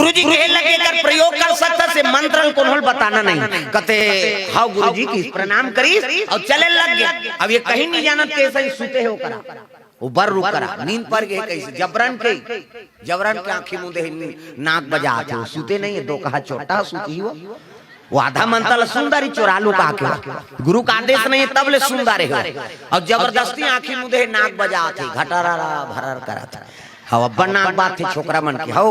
गुरुजी कहे लगे अगर प्रयोग कर सकता से मंत्र को बताना नहीं। कहते हाँ गुरुजी की प्रणाम करी और चले लग गया। अब ये कहीं नहीं जानत कैसे ही सुते हो करा वो बर रुक करा नींद पर गए कैसे जबरन के आंखें मुंदे नाक बजा थे सुते नहीं है। दो कहा छोटा सूती वो आधा मंतल सुंदरी चोरालू का के गुरु का आदेश नहीं है तब ले सुंदर है और जबरदस्ती आंखें मुंदे नाक बजा थे घटारा भरर करा था। हाँ अब नाक बात थे छोकरा मन की हो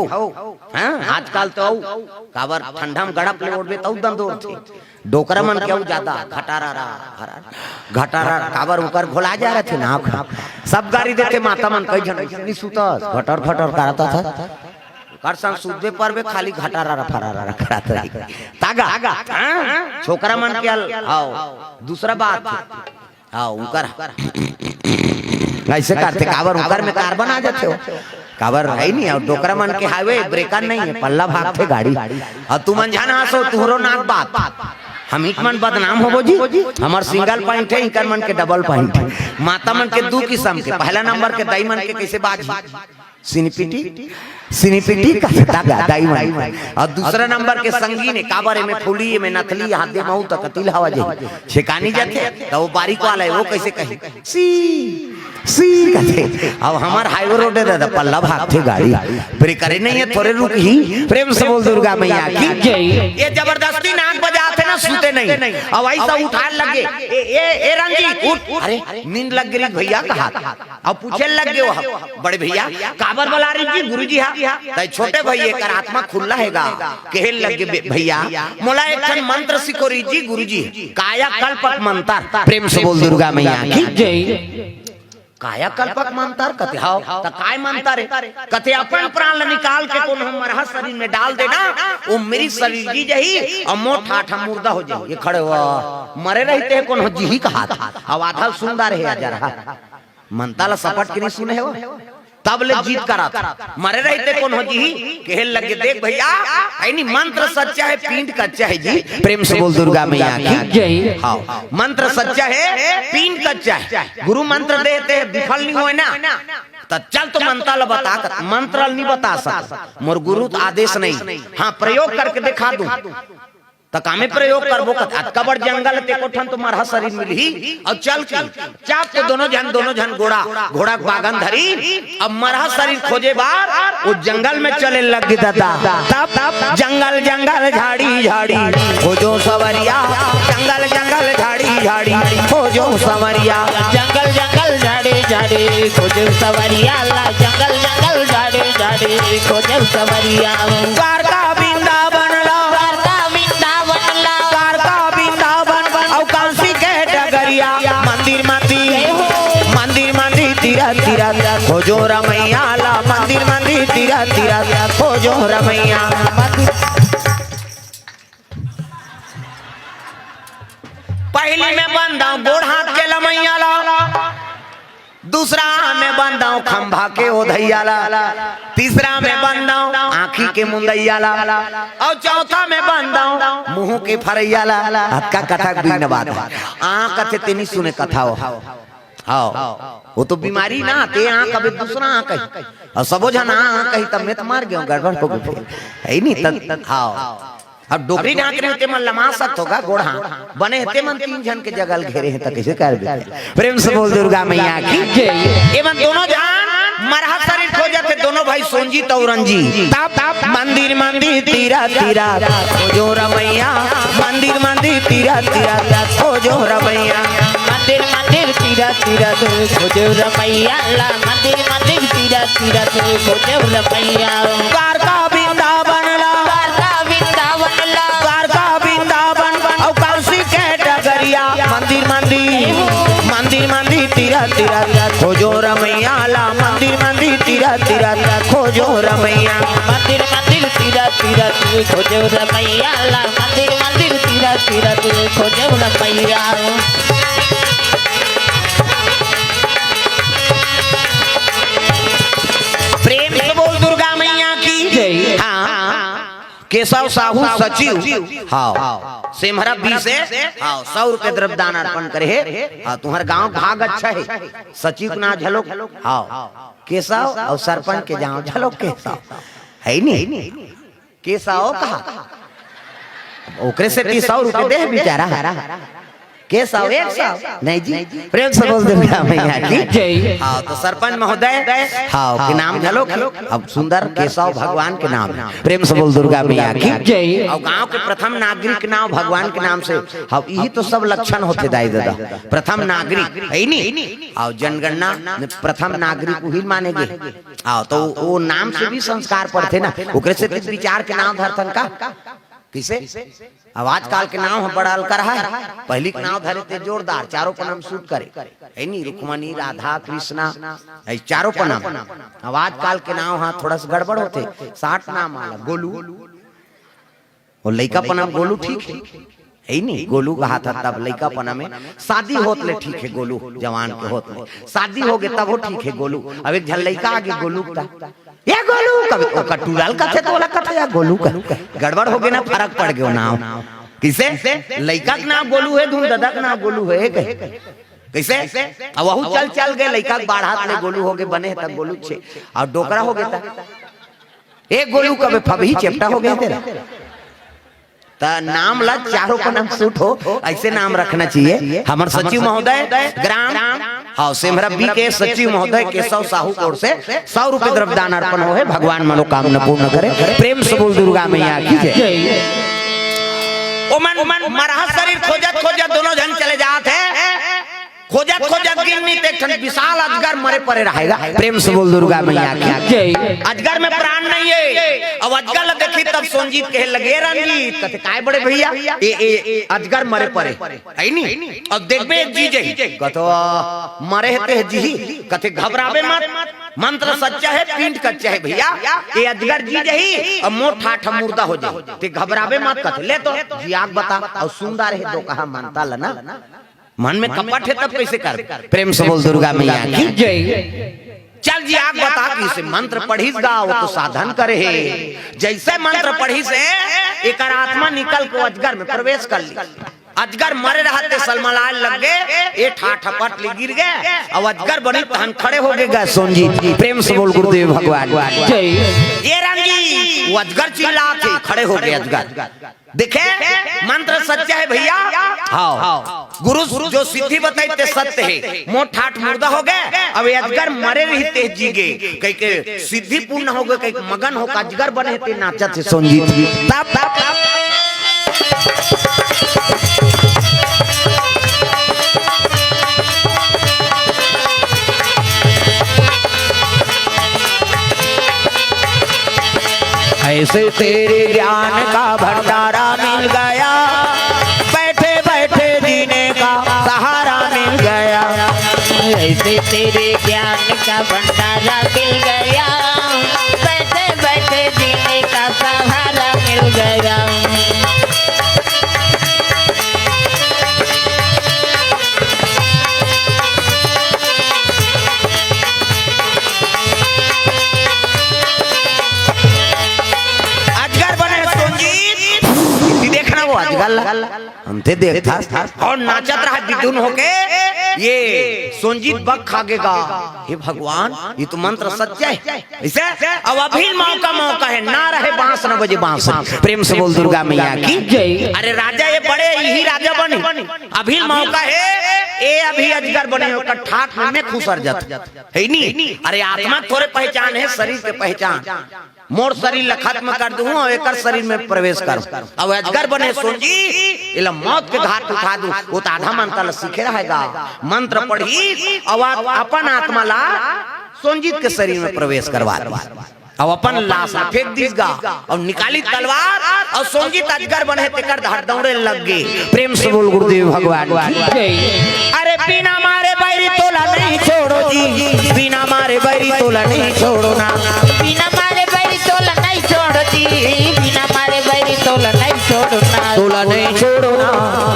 आजकल तो काबर ठंडा में गड़प ले उठबे तो दंदोर थे डोकरा मन क्यों ज्यादा घटारा काबर उकर घोला जा रहे थे ना सब गाड़ी देते माता मन कई जन नहीं सुतस घटर फटर करता था कर संग सुदे पर बे खाली घटारा फरारा कराता तागा छोकरा मन के आओ दूसरा बात आओ उकर ऐसे करते काबर उकर में कार्बन आ जाते हो काबर है नहीं और डोकरा मन के हाईवे ब्रेकर नहीं है पल्ला भागते गाड़ी और तू मन जाना हंसो तुहरो नाक बात हम एक मन बदनाम हो जी हमार सिंगल पॉइंट है इनकर मन के डबल पॉइंट है माता मन के दो किस्म के पहला नंबर के दाई मन के कैसे बाजी सिनीपिटी का दाई मन और दूसरा नंबर के संगीने काबर में फूली में नथली हाथ दे महू तक तिल हवा जे छिकानी जाते तो वो बारीक वाला है वो कैसे कहे सी कहते अब हमार हाईवे रोड है पल्ला भागते गाड़ी ब्रेकर नहीं है थोड़े रुक ही प्रेम से बोल दुर्गा मैया की जय। ये जबरदस्ती नाक बजाते ना सूते नहीं अब ऐसा उठाने लगे ए रंजी उठ अरे नींद लग गई भैया का हाथ अब पूछे लग गए बड़े भैया काबर बुला रही जी गुरुजी हां छोटे भैया का आत्मा खुला हैगा कहे लग गए भैया मोला एक मंत्र सिखोरी जी गुरुजी काया कल्पक मंत्र प्रेम से बोल दुर्गा मैया की जय। काया कल्पक मंत्र कते हां त काय मंत्र है कते अपन प्राण निकाल के कोन हमारा शरीर में डाल देना वो मेरी शरीर जी जही और मोट ठाठा मुर्दा हो जाए। ये खड़े हुआ मरे रहते कोन हो जी का हाथ अब आधा सुंदर है जरा मंताला सपट के नहीं सुने हो तब ले जीत करा मरे रहते कौन हो जी कहे लगे देख भैया ऐनी मंत्र सच्चा है पींड कच्चा है जी प्रेम से बोल दुर्गा मैया की जय। हाँ मंत्र सच्चा है पींड कच्चा है गुरु मंत्र देते विफल नहीं होए ना तो चल तो मंत्र बता मंत्र नहीं बता सकता मोर गुरु आदेश नहीं हाँ प्रयोग करके दिखा दूं तो कामे प्रयोग करबो कबर जंगल ते कोठन तुम्हारा शरीर मिली और चल की चाप के दोनों जन घोड़ा बागन धरी अब मरहा शरीर खोजे बार वो जंगल में चले लग दादा तब जंगल झाड़ी खोजो सवरिया जंगल झाड़ी खोजो सवरिया जंगल झाड़ी खोजो सवरिया जंगल झाड़ी खोजो सवरिया द्वारका वृंदावन मंदिर तीरा खोजो रमैया ला मंदिर तीरा खोजो रमैया। पहली में बंदा गोड़ हाथ के लमैया ला दूसरा में बंदा खंभा के ओधैया ला तीसरा में बंदा आँखी के मुंदैया ला और चौथा में बंदा मुंह के फरैया ला का कथा बिन बात आँख कथे तेनी सुने कथा हो हाँ वो तो बीमारी ना ते आँख अबे दूसरा आँख है और सबो जन आँख कही तब मैं तो मार गया गड़बड़ हो गई है नहीं तब हाँ अब डोकरी ढाक रहे होते मन लमा सकत होगा गोड़ा बने हेते मन तीन जन के जगल घेरे हैं तो कैसे कर दे प्रेम से बोल दुर्गा मैया की जय। एवं दोनों जान मरहा शरीर खो जाते दोनों भाई सोनजी तौरंजी तब मंदिर तीरा खोजो रमैया मंदिर तीरा खोजो रमैया मंदिर तीरा खोजो रमैया मंदिर तीरा खोजो रमैया द्वारका वृंदावन और काशी के डगरिया मंदिर तीरा खोजो रमैया ला मंदिर तीरा खोजो रमैया मंदिर तीरा खोजो रमैया ला मंदिर तीरा खोजो रमैया। प्रेम से बोल दुर्गा मैया की जय। हाँ केशव साहू सचिव हाँ सिमहरा 20 हाँ 100 रुपए द्रव्य दान अर्पण करे हाँ तुम्हारे गांव भाग अच्छा है सचिव ना झलो हाँ केशव और सरपंच के जाओ झलो केशव है नहीं केसाओ कहा ओकरे से 300 रुपए दे बेचारा केसौ 100 नहीं जी प्रेम से बोल दुर्गा मैया की जय। हाँ तो सरपंच महोदय हाँ के नाम झलो अब सुंदर केशव भगवान के नाम प्रेम से बोल दुर्गा मैया की जय। और गांव के प्रथम नागरिक के नाम भगवान के नाम से हाँ यही तो सब लक्षण होते दाई दादा प्रथम नागरिक है नहीं और जनगणना प्रथम नागरिक वही मानेगे। हाँ तो वो नाम से भी संस्कार पढ़ते ना ओकरे से विचार के नाम धरतन का किसे अब आजकल के नाम हम बड़ा कर है पहली के नाम धरे थे जोरदार चारों पर नाम सूट करे है नहीं रुक्मणी राधा कृष्णा चारों पर नाम। अब आजकल के नाम हाँ थोड़ा सा गड़बड़ होते 60 नाम आला गोलू और लड़का पर नाम गोलू ठीक है नहीं गोलू कहा था तब लड़का पना में शादी होत ले ठीक है गोलू जवान के होत ले शादी हो गए तब वो ठीक है गोलू। अब एक झल लड़का आगे गोलू था या गोलू कभी कटूरल का थे तो वाला कथा या गोलू का गड़बड़ हो गया ना फर्क पड़ गया नाम किसे लड़का का नाम गोलू है धूम दादा का नाम गोलू है कैसे अब वह चल गए लड़का बाढ़ा ले गोलू हो गए बने तक गोलू छे और डोकरा हो गया एक गोलू कभी फबही चेपटा हो गया तेरा नाम ला चारों का नाम सूट हो ऐसे नाम रखना चाहिए। हमारे सचिव महोदय ग्राम हाँ सिमरा बी के सचिव महोदय केशव साहू कोर से 100 रुपए द्रव्यदान अर्पण हो है भगवान मनोकामना पूर्ण करे प्रेम से बोल दुर्गा मैया की जय। ओमन मरहा शरीर खोजत खोजत दोनों जन चले जाते खोजत खोजत गिरनी देखन विशाल अजगर मरे पड़े रहेगा प्रेम से बोल दुर्गा मैया की जय। अजगर में प्राण नहीं है अब अजगर देखी तब सोनजीत कहे लगे रंजीत कहते काय बड़े भैया ए अजगर मरे पड़े है नहीं अब देखबे जी जही कहतो मरे है जी कहते घबरावे मत मंत्र सच्चा है पीठ कच्चा है भैया ये अजगर जी जही और मोट ठाठ मुर्दा हो जाए ते घबरावे मत कहते ले तो जी आग बता और सुंदर है दो कहा मानता लना मन में कपट है तब कैसे कर प्रेम से बोल दुर्गा मैया की जय। चल जी आग बता कि से मंत्र पढ़ी गा वो तो साधन करे है जैसे मंत्र पढ़ी से एक आत्मा निकल को अजगर में प्रवेश कर ली अजगर मरे रहते सलमलाल लग गए ये ठाठपट ले गिर गए और अजगर बनी तहन खड़े हो गए सोनजीत प्रेम से बोल गुरुदेव भगवान जय। ये रंगी वो अजगर चिल्ला के खड़े हो गए अजगर देखे मंत्र सच्चा है भैया हाँ गुरु जो सिद्धि बताई ते सत्य है मोट ठाठ मुर्दा हो गए अब अजगर मरे रहते जी गए कहीं के सिद्धि पूर्ण हो गए कहीं मगन हो अजगर बने थे नाचत थे सोनजीत तब ऐसे तेरे ज्ञान का भंडारा मिल गया बैठे बैठे जीने का सहारा मिल गया ऐसे तेरे ज्ञान का भंडारा मिल गया बैठे बैठे जीने का सहारा मिल गया। अजगर हमते देखता और नाचत रहा विदुन होके ये सोनजीत बग खागेगा हे भगवान ये तो मंत्र सच्चा है इसे अब अभी मौका है ना रहे बांस न बजे बांस प्रेम से बोल दुर्गा मैया की जय। अरे राजा ये बड़े यही राजा बने अभी मौका है ए अभी अजगर बने होकर ठाठ में खुसर जात है नहीं। अरे आत्मा थोड़े पहचान है शरीर के पहचान मोर शरीर खत्म कर दूं और एक शरीर में प्रवेश कर अब अजगर बने सोनजी इला मौत के घाट उठा दूं वो तो आधा मंत्र सीखे रहेगा मंत्र पढ़ी और अपन आत्मा ला सोनजीत के शरीर में प्रवेश करवा अब अपन लाश फेंक दीगा और निकाली तलवार और सोनजीत अजगर बने तेकर धड़ दौड़े लग गए प्रेम से बोल गुरुदेव भगवान। अरे बिना मारे बैरी तोला नहीं छोड़ो जी बिना मारे बैरी तोला नहीं छोड़ो ना बिना मारे बैरी तोला नहीं छोड़ो जी बिना मारे बैरी तोला नहीं छोड़ो ना तोला नहीं छोड़ो ना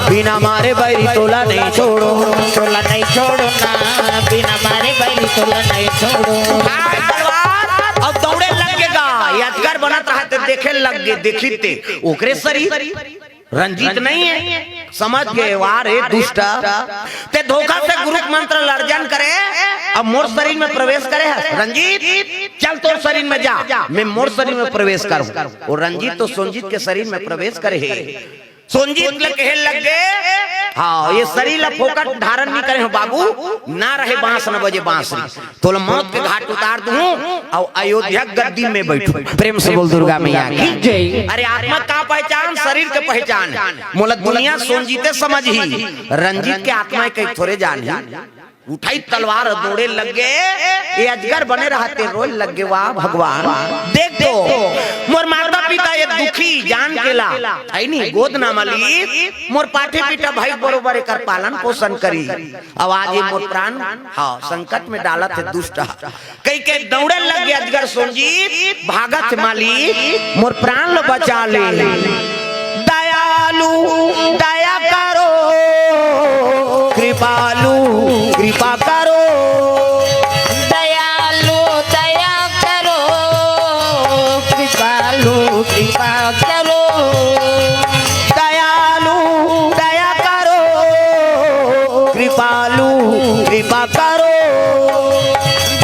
बिना मारे बैरी तोला नहीं छोड़ो तोला नहीं छोड़ो ना बिना मारे बैरी तोला नहीं छोड़ो। अब दौड़े लगेगा अजगर बनत रहा देखे लग गए देखी ओकरे शरीर रंजीत नहीं है समझ गए वाह रे दुष्ट ते धोखा से गुरु मंत्र लर्जन करे अब मोर शरीर में प्रवेश करे है रंजीत चल तो शरीर में जा मैं मोर शरीर में प्रवेश करूं और रंजीत तो सोनजीत के शरीर में प्रवेश करे है सोनजीत कहे लग गए हाँ ये शरीर ला फोकट धारण नहीं करे बाबू ना रहे बांस न बजे बांसुरी तो मौत के घाट उतार दूं और अयोध्या गद्दी में बैठू प्रेम से बोल दुर्गा मैया की जय। अरे आत्मा का पहचान शरीर के पहचान मोला दुनिया सोनजीते समझ ही रंजीत के आत्मा के थोड़े जान उठाई तलवार दौड़े लग गए ये अजगर बने रहते रोज लग गए वाह भगवान देख दो मोर माता पिता ये दुखी जान केला है नहीं गोद ना मली मोर पाठे पिता भाई बरोबर कर पालन पोषण करी अब आज ये मोर प्राण हाँ संकट में डाला थे दुष्ट कई के दौड़े लग गए अजगर सोनजीत भागत माली मोर प्राण लो बचा ले दयालु दया करो कृपालु कृपा करो दयालु दया करो कृपालु कृपा करो दयालु दया करो कृपालु कृपा करो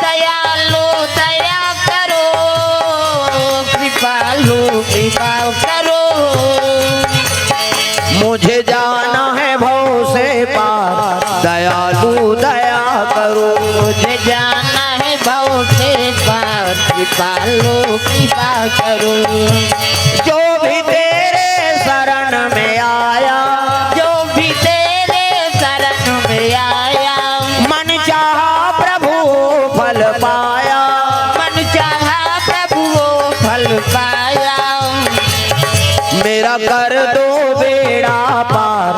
दयालु दया करो कृपालु कृपा करो मुझे जाना है भव से पार दयालु दया करो मुझे जाना है भव से पार कृपालु कृपा करो जो भी तेरे शरण में आया जो भी तेरे शरण में आया मन चाहा प्रभु फल पाया मन चाहा प्रभु वो फल पाया मेरा कर दो बेड़ा पार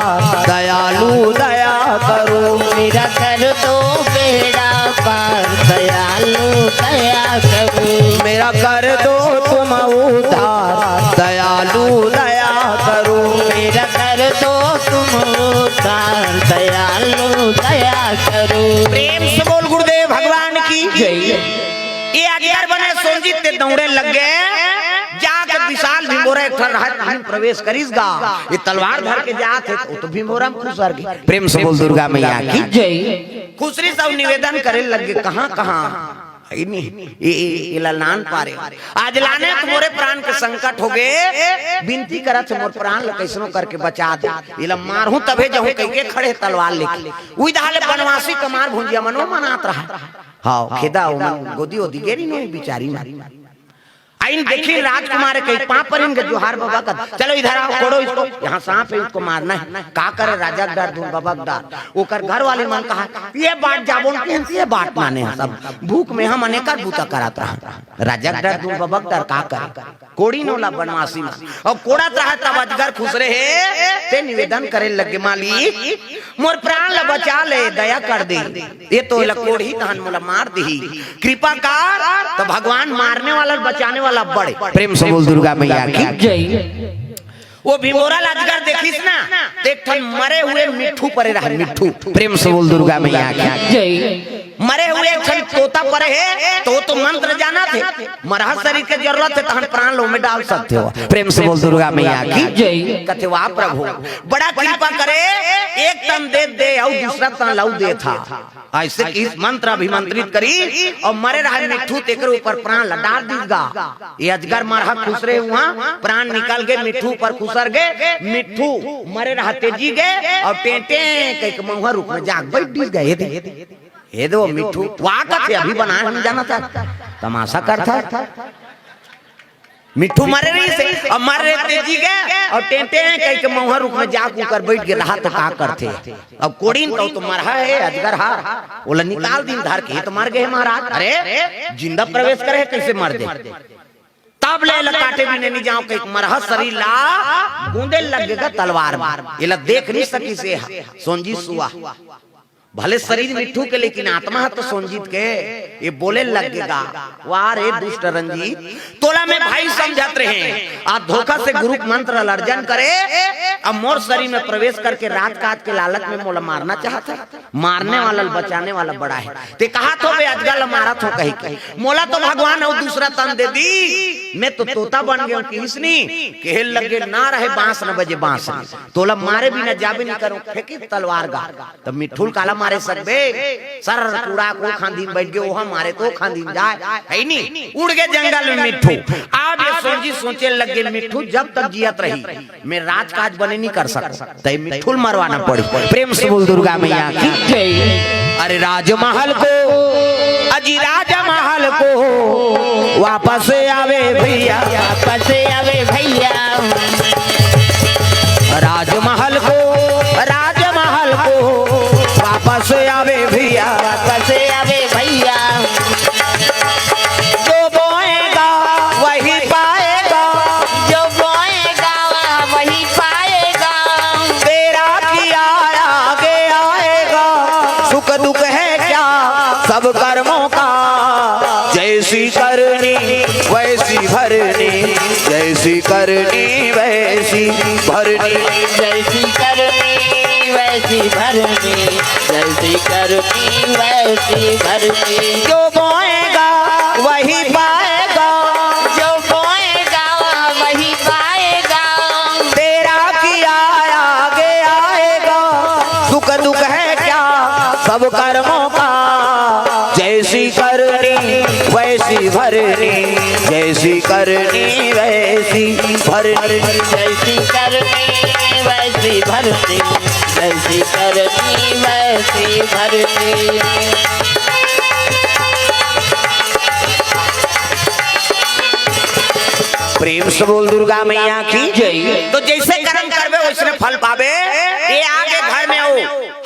दयालु दया करो मेरा कर दो बेड़ा पार दयालु दया करो मेरा कर दो तुम उद्धार दयालु दया करो मेरा कर दो तुम उद्धार दयालु दया करो प्रेम से बोल गुरुदेव भगवान की जय। ये अजगर बने सोनजीत ते दौड़े लग गए जाकर विशाल भीमोरा एक ठहर प्रवेश करीसगा ये तलवार धर के जात है तो भीमोरा में खुसर गई प्रेम से बोल दुर्गा मैया की जय। खुसरी सब निवेदन करे लगे कहां कहां ये लान पारे आज लाने तो मोरे प्राण के संकट हो गए विनती करत मोर प्राण ल कैसनो करके बचा दे इला मारहूं तबे जहूं कह के खड़े तलवार लेके उई दाले बनवासी कमार भुंजिया मनो मनात रहा हां खेदा गोदी ओदी गेरी नहीं बिचारी मारी आइन देखी राजकुमार के पांव पर इनके जोहार बाबा का चलो इधर आओ कोड़ो इसको यहाँ सांप है इसको मारना है का करे राजा डर दूर बाबा डर ओकर घर वाले मन कहा ये बात जाबोन के ये बात माने सब भूख में हम अनेकर बूता करात रहा राजा डर दूर बाबा डर का करे कोड़ी नोला बनवासी में और कोड़ा रहा तब अजगर खुश रहे ते निवेदन करे लगे मालिक मोर प्राण ल बचा ले दया कर दे ये तो लकोड़ी तहन मोला मार दी कृपा कर तो भगवान मारने वाला बचाने वाला बड़े प्रेम से बोल दुर्गा मैया की जय। वो भीमोरा अजगर देखिस ना एक ठन मरे हुए मिट्ठू परे रहा मिट्ठू प्रेम से बोल दुर्गा मैया की जय। मरे हुए एक ठन तोता परे है तो मंत्र जाना थे मरहा शरीर के जरूरत है तहन प्राण लो में डाल सकते हो प्रेम से बोल दुर्गा मैया की जय। कथे वाह प्रभु बड़ा कृपा करे एक तन दे दे और दूसरा तन लाऊ दे था ऐसे इस मंत्र अभिमंत्रित करी और मरे रहा मिट्ठू तेकर ऊपर प्राण लडार दीगा ये अजगर मरहा खुश रहे वहाँ प्राण निकल गए मिट्ठू पर खुसर गए मिट्ठू मरे रहा तेजी गए और टेंटे कई महुआ रूप में जाग बैठ दी गए ये दो मिट्ठू वाह कथे अभी बनाया हम जाना था तमाशा करता मिट्ठू मरे रही से और मर रहे तेजी गए और टेंटे कई के महुआ रूप में जाग कर बैठ गए रहा तो का करते अब कोड़ीन तो मरहा है अजगर हार बोला निकाल दिन धार के तो मर गए महाराज अरे जिंदा प्रवेश करे कैसे मर दे तब ले काटे भी नहीं जाओ कहीं मरहा शरीर ला गूंदे लगेगा तलवार ये ला देख नहीं सकी से सोनजीत सुआ भले शरीर मिट्ठू के लेकिन आत्मा है तो सोनजीत के ये बोले लगेगा वाह रे दुष्ट रंजीत तोला में भाई समझत रहे आ धोखा से गुरु मंत्र अर्जन करे अब मोर शरीर में प्रवेश करके रात काट के लालच में मोला मारना चाहता। मारने वाला बचाने वाला बड़ा है। ते कहा तो बे अजगल मारा तो कही के मोला तो भगवान और दूसरा तन दे दी। मैं तो तोता बन गया किसनी कहल लगे ना रहे बांस न बजे बांस तोला मारे भी न जाबे नहीं करो फेंकी तलवार गा तब मिठुल काला मारे सकबे सर कूड़ा को खांदीन बैठ गए वहां मारे तो खांदीन जाए है नहीं उड़ गए जंगल में मिठू। आज ये सोची सोचे लगे मिठू जब तक जियत रही मैं राजकाज बने नहीं कर सकता तय मिठुल मरवाना पड़ी। प्रेम से बोल दुर्गा मैया की जय। अरे राजमहल को अजी राजमहल को वापस आवे भैया वापस आवे भैया राजमहल को वापस आवे भैया वापस आवे भैया जो बोएगा वही पाएगा जो बोएगा वही पाएगा तेरा किया आगे आएगा सुख दुख है क्या सब कर्मों का जैसी करनी वैसी भरनी जैसी करनी वैसी भरनी जैसी करनी वैसी भरनी जैसी करनी वैसी भरनी जो बोएगा वही पाएगा जो बोएगा वही पाएगा तेरा किया आगे आएगा सुख दुख है क्या सब कर्मों का जैसी करनी वैसी भरनी जैसी करनी वैसी भरनी जैसी करनी वैसी भरनी जैसी करनी वैसी भरनी। प्रेम से बोल दुर्गा मैया की जय। तो जैसे कर्म करबे वैसे फल पावे। ये आगे घर में हो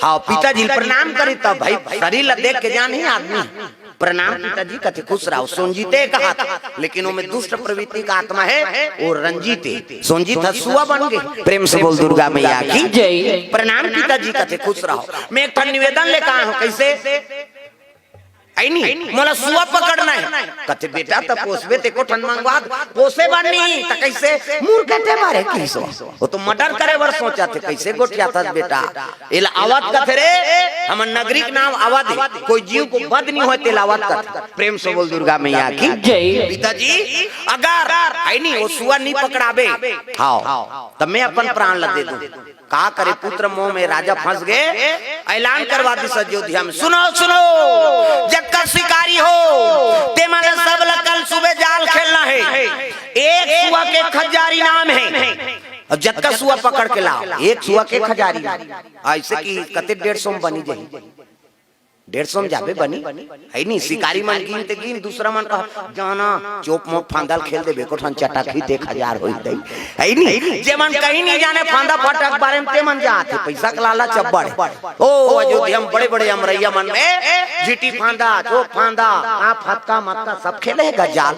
हाँ पिताजी प्रणाम करी तब भाई शरीर ला देख के जान ही आदमी प्रणाम पिताजी कथे खुश रहो। सोनजीते कहा था लेकिन वो में दुष्ट प्रवृत्ति का आत्मा है वो रंजीते सोनजीत हसुआ बन गए। प्रेम से बोल दुर्गा मैया की जय। प्रणाम पिताजी कथे खुश रहो। मैं एक निवेदन लेकर आया हूँ कैसे मोला सुआ पकड़ना है कथे बेटा तब पोसबे ते को ठन मंगवा पोसे बनी त कैसे मूर्खते मारे किसो वो तो मर्डर करे बर सोचा थे कैसे गोटिया था बेटा एला आवाज कथे रे हमर नागरिक नाम आवाज कोई जीव को बद नहीं होते लावत कथे। प्रेम से बोल दुर्गा मैया की जय। पिताजी अगर वो सुआ नहीं पकड़ाबे हां तब मैं अपन प्राण ला दे दूं का करे पुत्र मोह में राजा फंस गए। ऐलान करवा दी अयोध्या में सुनो सुनो जक्कर शिकारी हो ते माने सब कल सुबह जाल खेलना है। एक सुआ के खजारी नाम है और जक्कर सुआ पकड़ के लाओ एक सुआ के खजारी ऐसे की कते 150 बनी जाई 150 जाबे बनी है नहीं शिकारी मन गिनते गिन दूसरा मन कहा जाना चोप मोप फांदल खेल दे बेको ठन चटाखी 1000 होई दई है नहीं जे मन कहीं नहीं जाने फांदा फटक बारे में ते मन जाते पैसा का लाला चब्बड़ ओ अयोध्या में बड़े बड़े अमरैया मन में जीटी फांदा चोप फांदा आ फटका मक्का सब खेलेगा जाल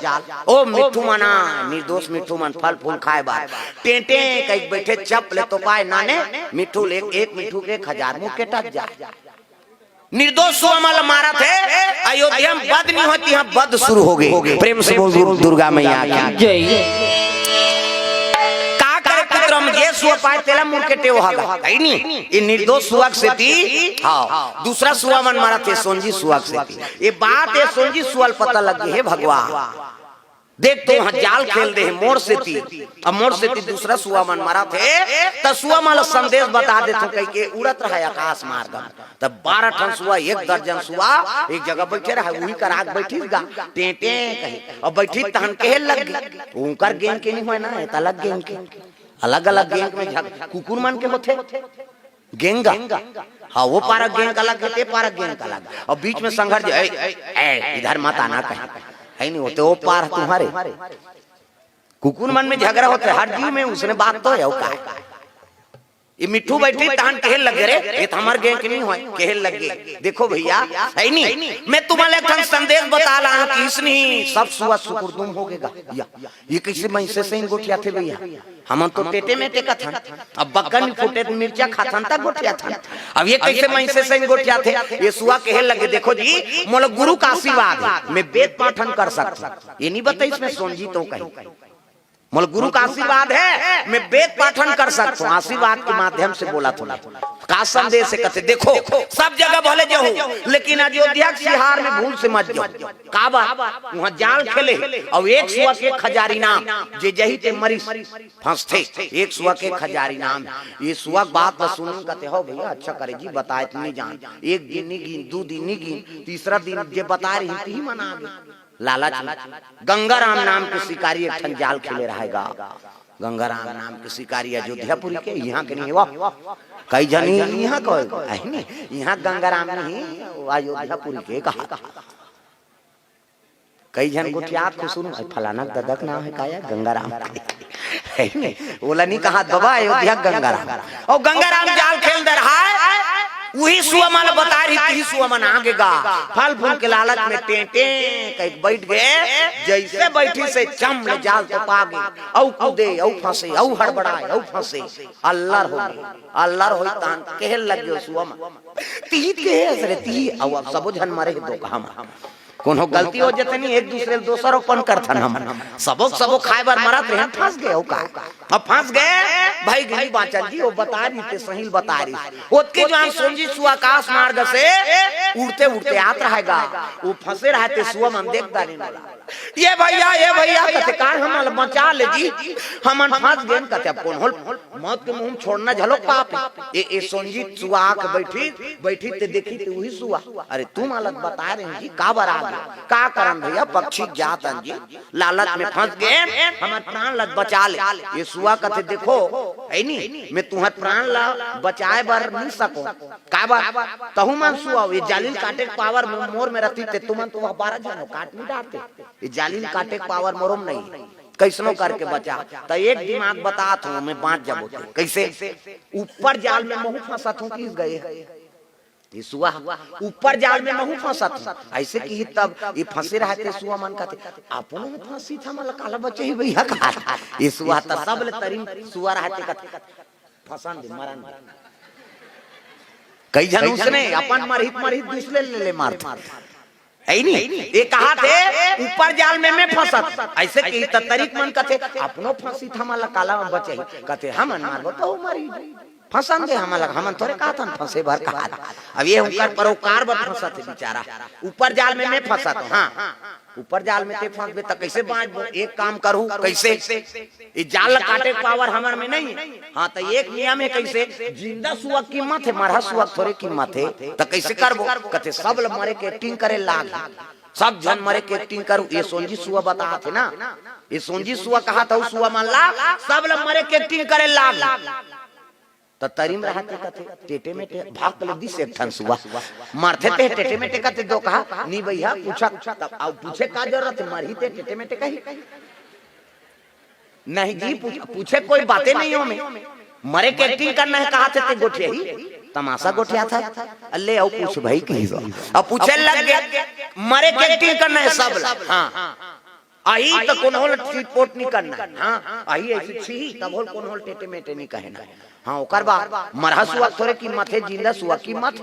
ओ मिठू मना निर्दोष मिठू मन फल फूल खाए बार टेंटे कई बैठे चप ले तो पाए नाने मिठू एक मिठू के 1000 मुंह के टक जा निर्दोष सुअमल मारा थे। अयोध्या में बद नहीं होती है बद शुरू हो गई। प्रेम से बोल दुर्गा मैया की जय। का करे पुत्रम ये सुआ पाए तेला मुंह के टेव होगा है नहीं ये निर्दोष सुअक से थी हां दूसरा सुआ मन मारा थे सोनजी सुअक से थी। ये बात है सोनजी सुअल पता लग गई है भगवान देख तो वहां जाल खेल दे मोर से थी अब मोर से थी दूसरा सुआ मन मारा थे तो सुआ माल संदेश बता दे तो कहीं के उड़त रहा आकाश मार्ग तब 12 ठन सुआ 1 दर्जन सुआ एक जगह बैठे रहा वही कर आग बैठी गा टेटे कहीं और बैठी तहन के लग गई उनकर गेंद के नहीं होए ना है अलग गेंद के अलग अलग गेंद में कुकुर मन के होते गेंगा हाँ वो पारा गेंद अलग है पारा गेंद अलग और बीच में संघर्ष इधर मत आना कहीं है नहीं होते वो पार तुम्हारे कुकुर मन में झगड़ा होता है हर जीव में उसने बात तो है ये मिट्ठू बैठी तहन कहल लगे रे ये तो हमार गे के नहीं होय कहल लगे। देखो भैया है नहीं मैं तुम्हारे एक संदेश बता रहा हूं कि इसने सब सुआ सुकुरदुम हो गएगा। ये कैसे मैं से सही गोठिया थे भैया हम तो टेटे में टेका था अब बक्कन फुटे मिर्चा खाथन तक गोठिया था अब ये कैसे मैं से सही गोठिया थे। ये सुआ कहल लगे देखो जी मोला गुरु का आशीर्वाद मैं वेद पाठन कर सकता ये नहीं बताई इसमें सोनजी तो कहीं मोल गुरु का आशीर्वाद है मैं वेद पाठन कर सकता हूँ। आशीर्वाद के माध्यम से बोला थोड़ा का संदेश से कहते देखो सब जगह भले जाओ लेकिन अयोध्या सिहार में भूल से मत जाओ। काबा वहाँ जाल खेले और एक सुआ के खजारी नाम जे जही ते मरी फंसते एक सुआ के खजारी नाम ये सुआ बात न सुन कहते हो भैया अच्छा करे जी बताए तुम जान एक दिन नहीं गिन 2 दिन नहीं गिन तीसरा दिन जे बता रही थी मना लालच गंगाराम नाम के शिकारी एक ठन जाल खेले रहेगा। गंगाराम नाम के शिकारी अयोध्यापुरी के यहाँ के नहीं हुआ कई जनी यहाँ को यहाँ गंगाराम नहीं अयोध्यापुरी के कहा कई जन गोठियात को सुनो फलाना ददक नाम है काया गंगाराम है नहीं बोला नहीं कहा बाबा अयोध्या गंगाराम और गंगाराम जाल खेल दे रहा है वही सुआ माला बता रही थी सुआ मन आगेगा फल फूल के लालच में टेंटे कहीं बैठ गए जैसे बैठी से चम ले जाल तो पागे औ कूदे औ फंसे औ हड़बड़ाए औ फंसे अल्लाह हो तान कहल लग गयो सुआ मन ती के असरे ती औ सब जन मरे दो हम कोनो गलती हो जते नहीं एक दूसरे दोसरों पन करथन हम सबो खाए बार मरत रहे फंस गए का अब फंस गए भाई गई बाचल जी वो बता रही थे सही बता रही ओतके जान सोनजी सुआ आकाश मार्ग से उड़ते उड़ते आत रहेगा वो फंसे रहते सुआ मन देखता नहीं ये भैया कहते कार हम बचा ले जी हम फंस गए कहते अब कौन होल मौत के मुंह छोड़ना झलो पाप ये सोनजी सुआ आके बैठी ते देखी ते वही सुआ अरे तुम अलग बता रहे जी का बरा का करन भैया पक्षी जातन जी लालच में फंस गए हमार प्राण लग बचा ले। ये सुआ कहते देखो है नहीं मैं तुम्हार प्राण ला बचाए बर नहीं सको का बार तहु मन सुआ ये जालिल काटे पावर मोर में रहती ते तुमन तो 12 जन काट नहीं डालते ये जालिल काटे पावर मोरम नहीं कैसनो करके बचा तो एक दिमाग बतात हूँ मैं बांट जब कैसे ऊपर जाल में महू फंसत हूँ किस गए ये सुआ ऊपर जाल में महू फंसत ऐसे की तब ये फंसे रहते सुआ मन कहते अपनों में फंसी था मतलब काला बच्चे ही भैया का ये सुआ तो सब ले तरीन सुआ रहते कहते फंसन दे मरन कई जन उसने अपन मरहित दूसरे ले मारते है नहीं ये कहा थे ऊपर जाल में मैं फंसत ऐसे की तरीक मन कहते अपनों फंसी था मतलब काला बच्चे कहते हम मारबो तो मरी फंसन दे हम थोड़े कहा था फंसे भर कहा अब ये ऊपर परोकार बर फंसा थे बेचारा ऊपर जाल में मैं फंसा था हाँ ऊपर जाल में ते फंस तो कैसे बांचबो एक काम करूं कैसे ये जाल काटे पावर हमर में नहीं हाँ तो एक नियम है कैसे जिंदा सुआ कीमत है मरहा सुआ थोड़े कीमत है तो कैसे करबो कहते सब मरे के एक्टिंग करे लाग सब जन मरे के एक्टिंग करूं ये सोनजी सुआ बता थे ना ये सोनजी सुआ कहा था सुआ मान ला सब मरे के एक्टिंग करे लाग तो तरीम रहते कहते टेटे में भाग ले दिस एक ठन सुआ मारते थे टेटे में कहते दो कहा नहीं भैया पूछा तब अब पूछे का जरूरत है मरही थे टेटे में कही नहीं जी पूछे कोई बातें नहीं हो में मरे के एक्टिंग करना है कहा थे गोठिया ही तमाशा गोठिया था अल्ले आओ पूछ भाई कहीं अब पूछे लग गया मरे के एक्टिंग करना है सब हाँ आई तो कौन होल रिपोर्ट नहीं करना हाँ आई ऐसी छी तब होल कौन होल टेटे मेटे नहीं कहना हाँ ओकर बा मरहा सुआ थोड़े कीमत है जिंदा सुआ कीमत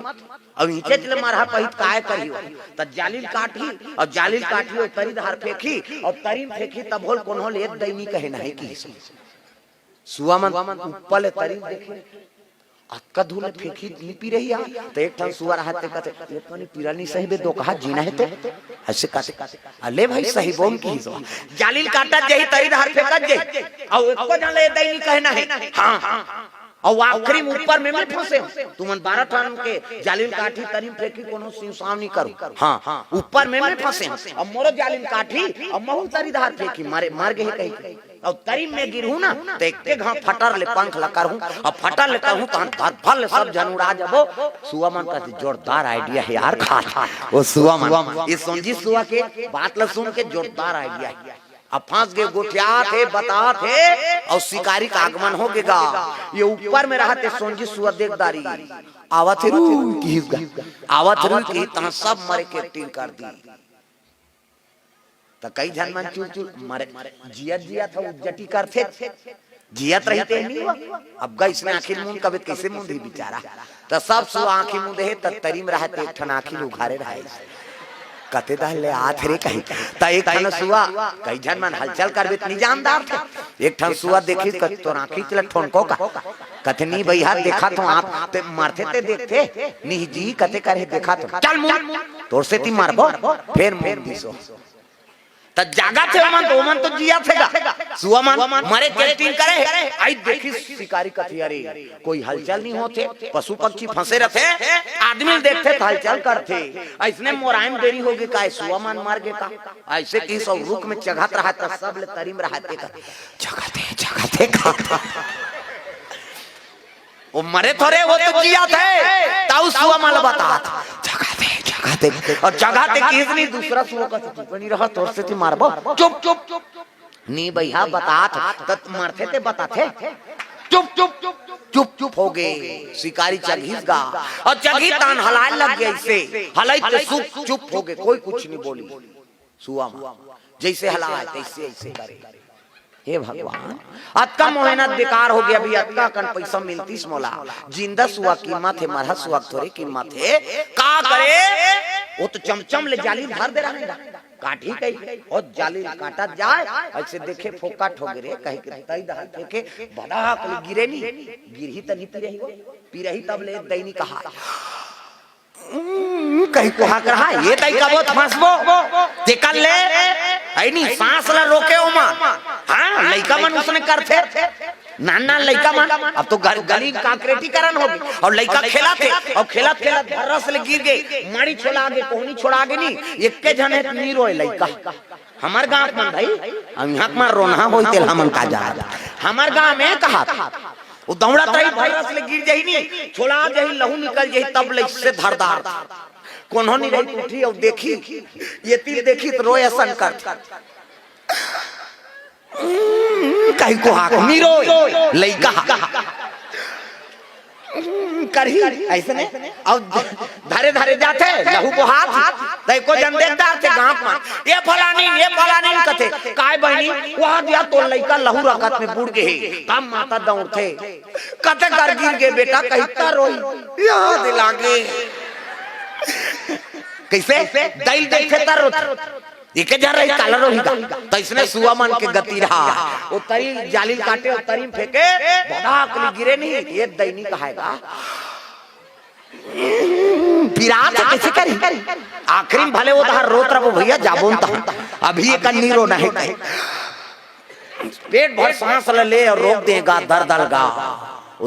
अब नीचे चले मरहा पहित काय करियो त जालिल काठी और जालिल काठी और तरी धार फेंकी और तरी फेंकी तब होल कौन होल एक दैनी कहना है कि सुआ मन ऊपर तरी देखे अक्का धूल फेंकी लिपी रही है तो एक ठन सुअर रहते कहते ये पानी पिरानी सही बे दो कहा जीना है तो ऐसे काटे अले भाई सही बोम की जालिल काटा जही तरी धार फेंकत जही और एको जन ले दैनी कहना है हां और आखिरी ऊपर में मैं फंसे तुमन 12 टन के जालिल काठी तरी फेंकी कोनो सिंसाव नहीं करू हां ऊपर में मैं फंसे और मोरो जालिल काठी और महू तरी धार फेंकी मार गए कहीं और तरी में गिरहूं ना तो एक घाव फटर ले पंख लकर हूं और फटर लेता हूं तो धर फल सब जनुड़ा जबो सुआ मन का जोरदार आइडिया है यार खा वो सुआ मन ये सोनजी सुआ के बात ल सुन के जोरदार आइडिया अब फंस गए, गोठिया थे, बता थे, और शिकारी का आगमन हो गएगा। ये ऊपर में रहते सोंजी सुआ देखदारी आवत रू की आवत रू की तना सब मरे के टीम कर दी। तो कई जन मन चुल चुल मरे जिया था जटी कर थे जियत रहते नहीं। अब गई इसने आखिर मुंह कभी कैसे मुंह दी बेचारा। तो सब सु आंखी मुंह दे त तरीम रहते ठन आंखी उघारे रहे कते दहले आथ रे कहीं। त एक ठन सुआ कई जन मन हलचल करबे नहीं जानदार थे। एक ठन सुआ देखी क तो आंखी चला ठोनको का कते नहीं भैया देखा तो आप ते मारते ते देखते नहीं जी कते करे देखा तो चल मुंह तोर से ती मारबो फिर मुंह दिसो। त जागा थे ओमन तो जिया थेगा सुआ मन मरे कैटिंग करे आई देखी शिकारी कथी अरे कोई हलचल नहीं होते, पशु पक्षी फंसे रहते, आदमी देखते तो हलचल करते। ऐसने मोराइम देरी हो गई का सुआ मन मर गए का ऐसे की सब रुक में चघत रहा था सब ले तरीम रहते का जगते खाता वो मरे थोड़े वो तो जिया थे ताऊ सुआ मन बता जगते और जगते किसनी दूसरा सुआ का बनी रहा तोर से ती मारबो चुप चुप नी भैया बतात तत मारते थे बताते चुप चुप चुप चुप हो गए। शिकारी चघीस गा और चघी तान हलाए लग गए, इसे हलाई तो सुप चुप हो गए, कोई कुछ नहीं बोली। सुआ जैसे हलाए तैसे ऐसे करे। हे भगवान अतका मेहनत बेकार हो गया। अभी अतका कन पैसा मिलतीस मोला जिंदा सुआ कीमत है, मरहा सुआ थोड़ी कीमत है। का करे वो तो चमचम ले जाली भर दे रहा है काटी कहीं और जाली काटा जाए ऐसे देखे फोका ठोक रे कहीं तई दहल फेंके बड़ा कल गिरे नहीं गिरही त नहीं पी रही तब ले दैनी कहा कहीं कोहा कर रहा ये तई का बहुत फंसबो निकल ले आई नहीं सांस ला रोके ओमा। हां लइका मन उसने करथे नाना लइका मन अब तो गली कांक्रेटीकरण होगी और लइका खेला थे और खेला खेला धर्रा से गिर गए माड़ी छोड़ा आगे कोहनी छोड़ा आगे नहीं एक के जने नहीं रोए लइका। हमार गांव में भाई हम यहां मार रोना होइते हमन का जा हमार गांव में कहा वो दौड़ा तई धर्रा से गिर जाई नहीं छोड़ा जाई लहू निकल जाई तब ले से धरदार कोनो नहीं रही उठी और देखी ये तीर देखी तो रोए संकट कहीं को हाक मीरो लइका करही ऐसे नहीं अब धारे धारे जाते लहू को हाथ दई को जन देखदार थे गांव में ये फलानी कथे काय बहनी वहां दिया तो लइका लहू रखत में बुड़ गए काम माता दौड़ते कते कर गिर गए बेटा कहिता रोई याद लागे कैसे दिल देखे तर एक जा रही काला रोहिगा तो इसने सुआ मन के गति रहा वो तरी जाली काटे और तरी फेंके भड़ाक गिरे नहीं ये दैनी कहेगा पिरात कैसे करी आखिरी भले वो धार रोत रहो भैया जाबोन था अभी एक नीरो नहीं कहे पेट भर सांस ले और रोक देगा दर्द अलगा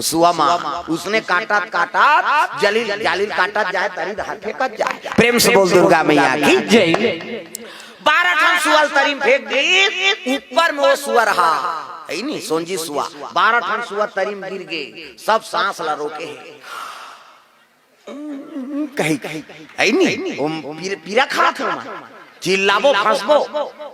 सुआ मां उसने काटा जाली काटा जाए तरी धार फेंका जाए। प्रेम से बोल दुर्गा मैया की जय। 12 टन सुअर तरीम फेंक दी ऊपर में वो सुअर रहा है नहीं सोंजी सुआ 12 टन सुअर तरीम गिर गए सब सांस ला रोके है कहीं है नहीं पीरा खा था चिल्लाबो फंसबो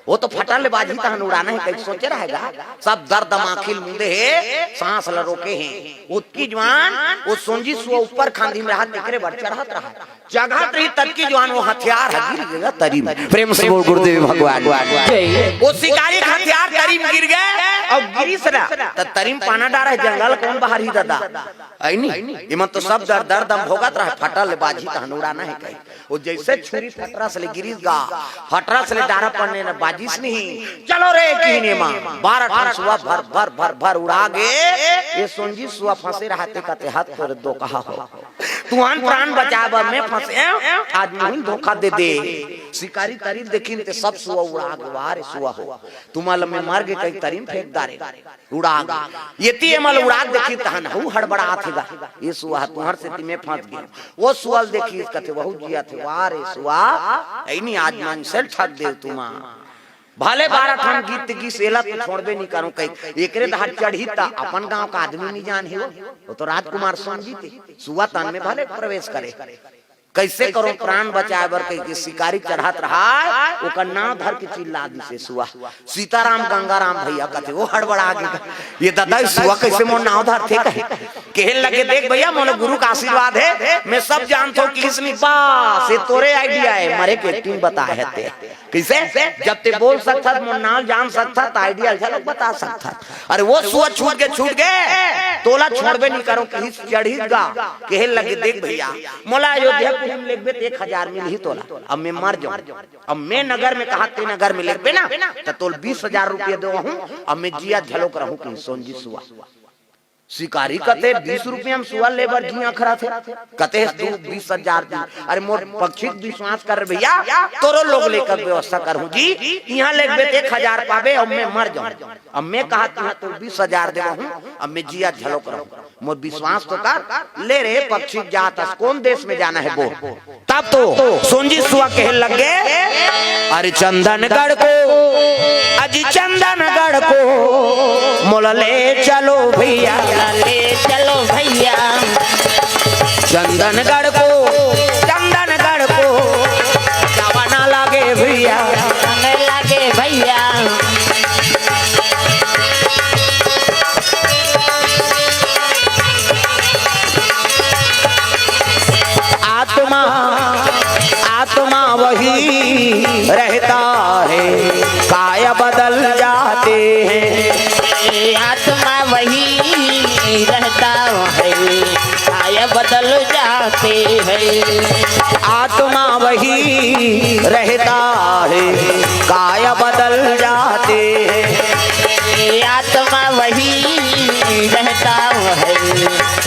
वो तो फटल बाजी तहन उड़ाना है कहीं सोचे रहेगा सब दर्द आखिल मुंदे है सांस ला रोके हैं उसकी जवान वो सोंजी सुआ ऊपर खांदी में हाथ निकरे बढ़ चढ़त रहा जगह रही तब की जवान वो हथियार गिर गया तरीम। प्रेम से बोल गुरुदेव भगवान वो शिकारी हथियार तरीम गिर गए और गिरी सरा त तरीम पाना डारा है जंगल कौन बाहर ही दादा आई नहीं इमन तो सब दर्द दम भोगत रहा फटल बाजी तहन उड़ाना है कहीं वो जैसे छुरी फटरा से गिरी गा फटरा से डारा पड़ने न बाजिश नहीं चलो रे कीने मां 12 टन सुआ भर उड़ा गए ये सोंजी सुआ फंसे रहते कहते हाथ तोड़ दो कहा हो तुहान प्राण बचाब में फंसे आज नहीं धोखा दे दे शिकारी तरीफ देखी ते सब सुआ उड़ा गवा रे सुआ हो तुमाल में मार के कई तरीम फेंक दारे उड़ा ये ती मल उड़ा देखी तहन हु हड़बड़ा थेगा ये सुआ तुहर से ती में फंस गया वो सुअल देखी कहते बहु जिया थे वाह रे सुआ ऐनी आज मन से ठग दे तुमा भले 12 टन गीत की सेला तो छोड़बे नहीं करूं कहीं एकरे दहाड़ चढ़ी ता अपन गांव का आदमी नहीं जान है वो तो राजकुमार सोन जी थे सुआ तन में भले प्रवेश करे कैसे करो प्राण बचाए बर के शिकारी चढ़ात रहा ओकर नाव धर के चिल्ला दी से सुआ सीताराम गंगाराम भैया कहते वो हड़बड़ा गए ये दादा सुआ कैसे मोर नाव धर थे कहे लगे देख भैया मोर गुरु का आशीर्वाद है मैं सब जानता हूँ किसनी बा से तोरे आइडिया है मरे के टीम बता है ते कैसे जब ते बोल सकता मोर नाम जान सकता तो आइडिया झलक बता सकता अरे वो सुआ छूट गए तोला छोड़बे नहीं करो कहीं चढ़ी गा कहे लगे देख भैया मोला अयोध्या में लेबे 1000 मिल ही तोला अब मैं मर जाऊं अब मैं नगर में कहा ते नगर में लेबे ना तो तोल 20,000 रुपया दो हूं अब मैं जिया झलोक रहूं कि सोनजी सुआ शिकारी कहते 20 रुपया में सुआ लेबर जिया खरा थे कहते तू 20,000 दी अरे मोर पक्षी विश्वास कर भैया तोरो लोग लेकर व्यवस्था करूं जी यहाँ लेबे 1000 पाबे अब मैं मर जाऊं अब मैं कहा तो 20,000 दे हूं अब मैं जिया झलोक रहूं मोर विश्वास तो कर ले रे पक्षी जात कौन देश में जाना है वो तब तो सोनजी सुआ कहे लग गए अरे चंदनगढ़ को अजी चंदनगढ़ को मोला ले चलो भैया ले चलो भैया चंदनगढ़ को जावाना लागे भैया लगे भैया आत्मा वही रहता है काया बदल जाते हैं आत्मा वही रहता है काया बदल जाते हैं आत्मा वही रहता है काया बदल जाते हैं आत्मा वही रहता है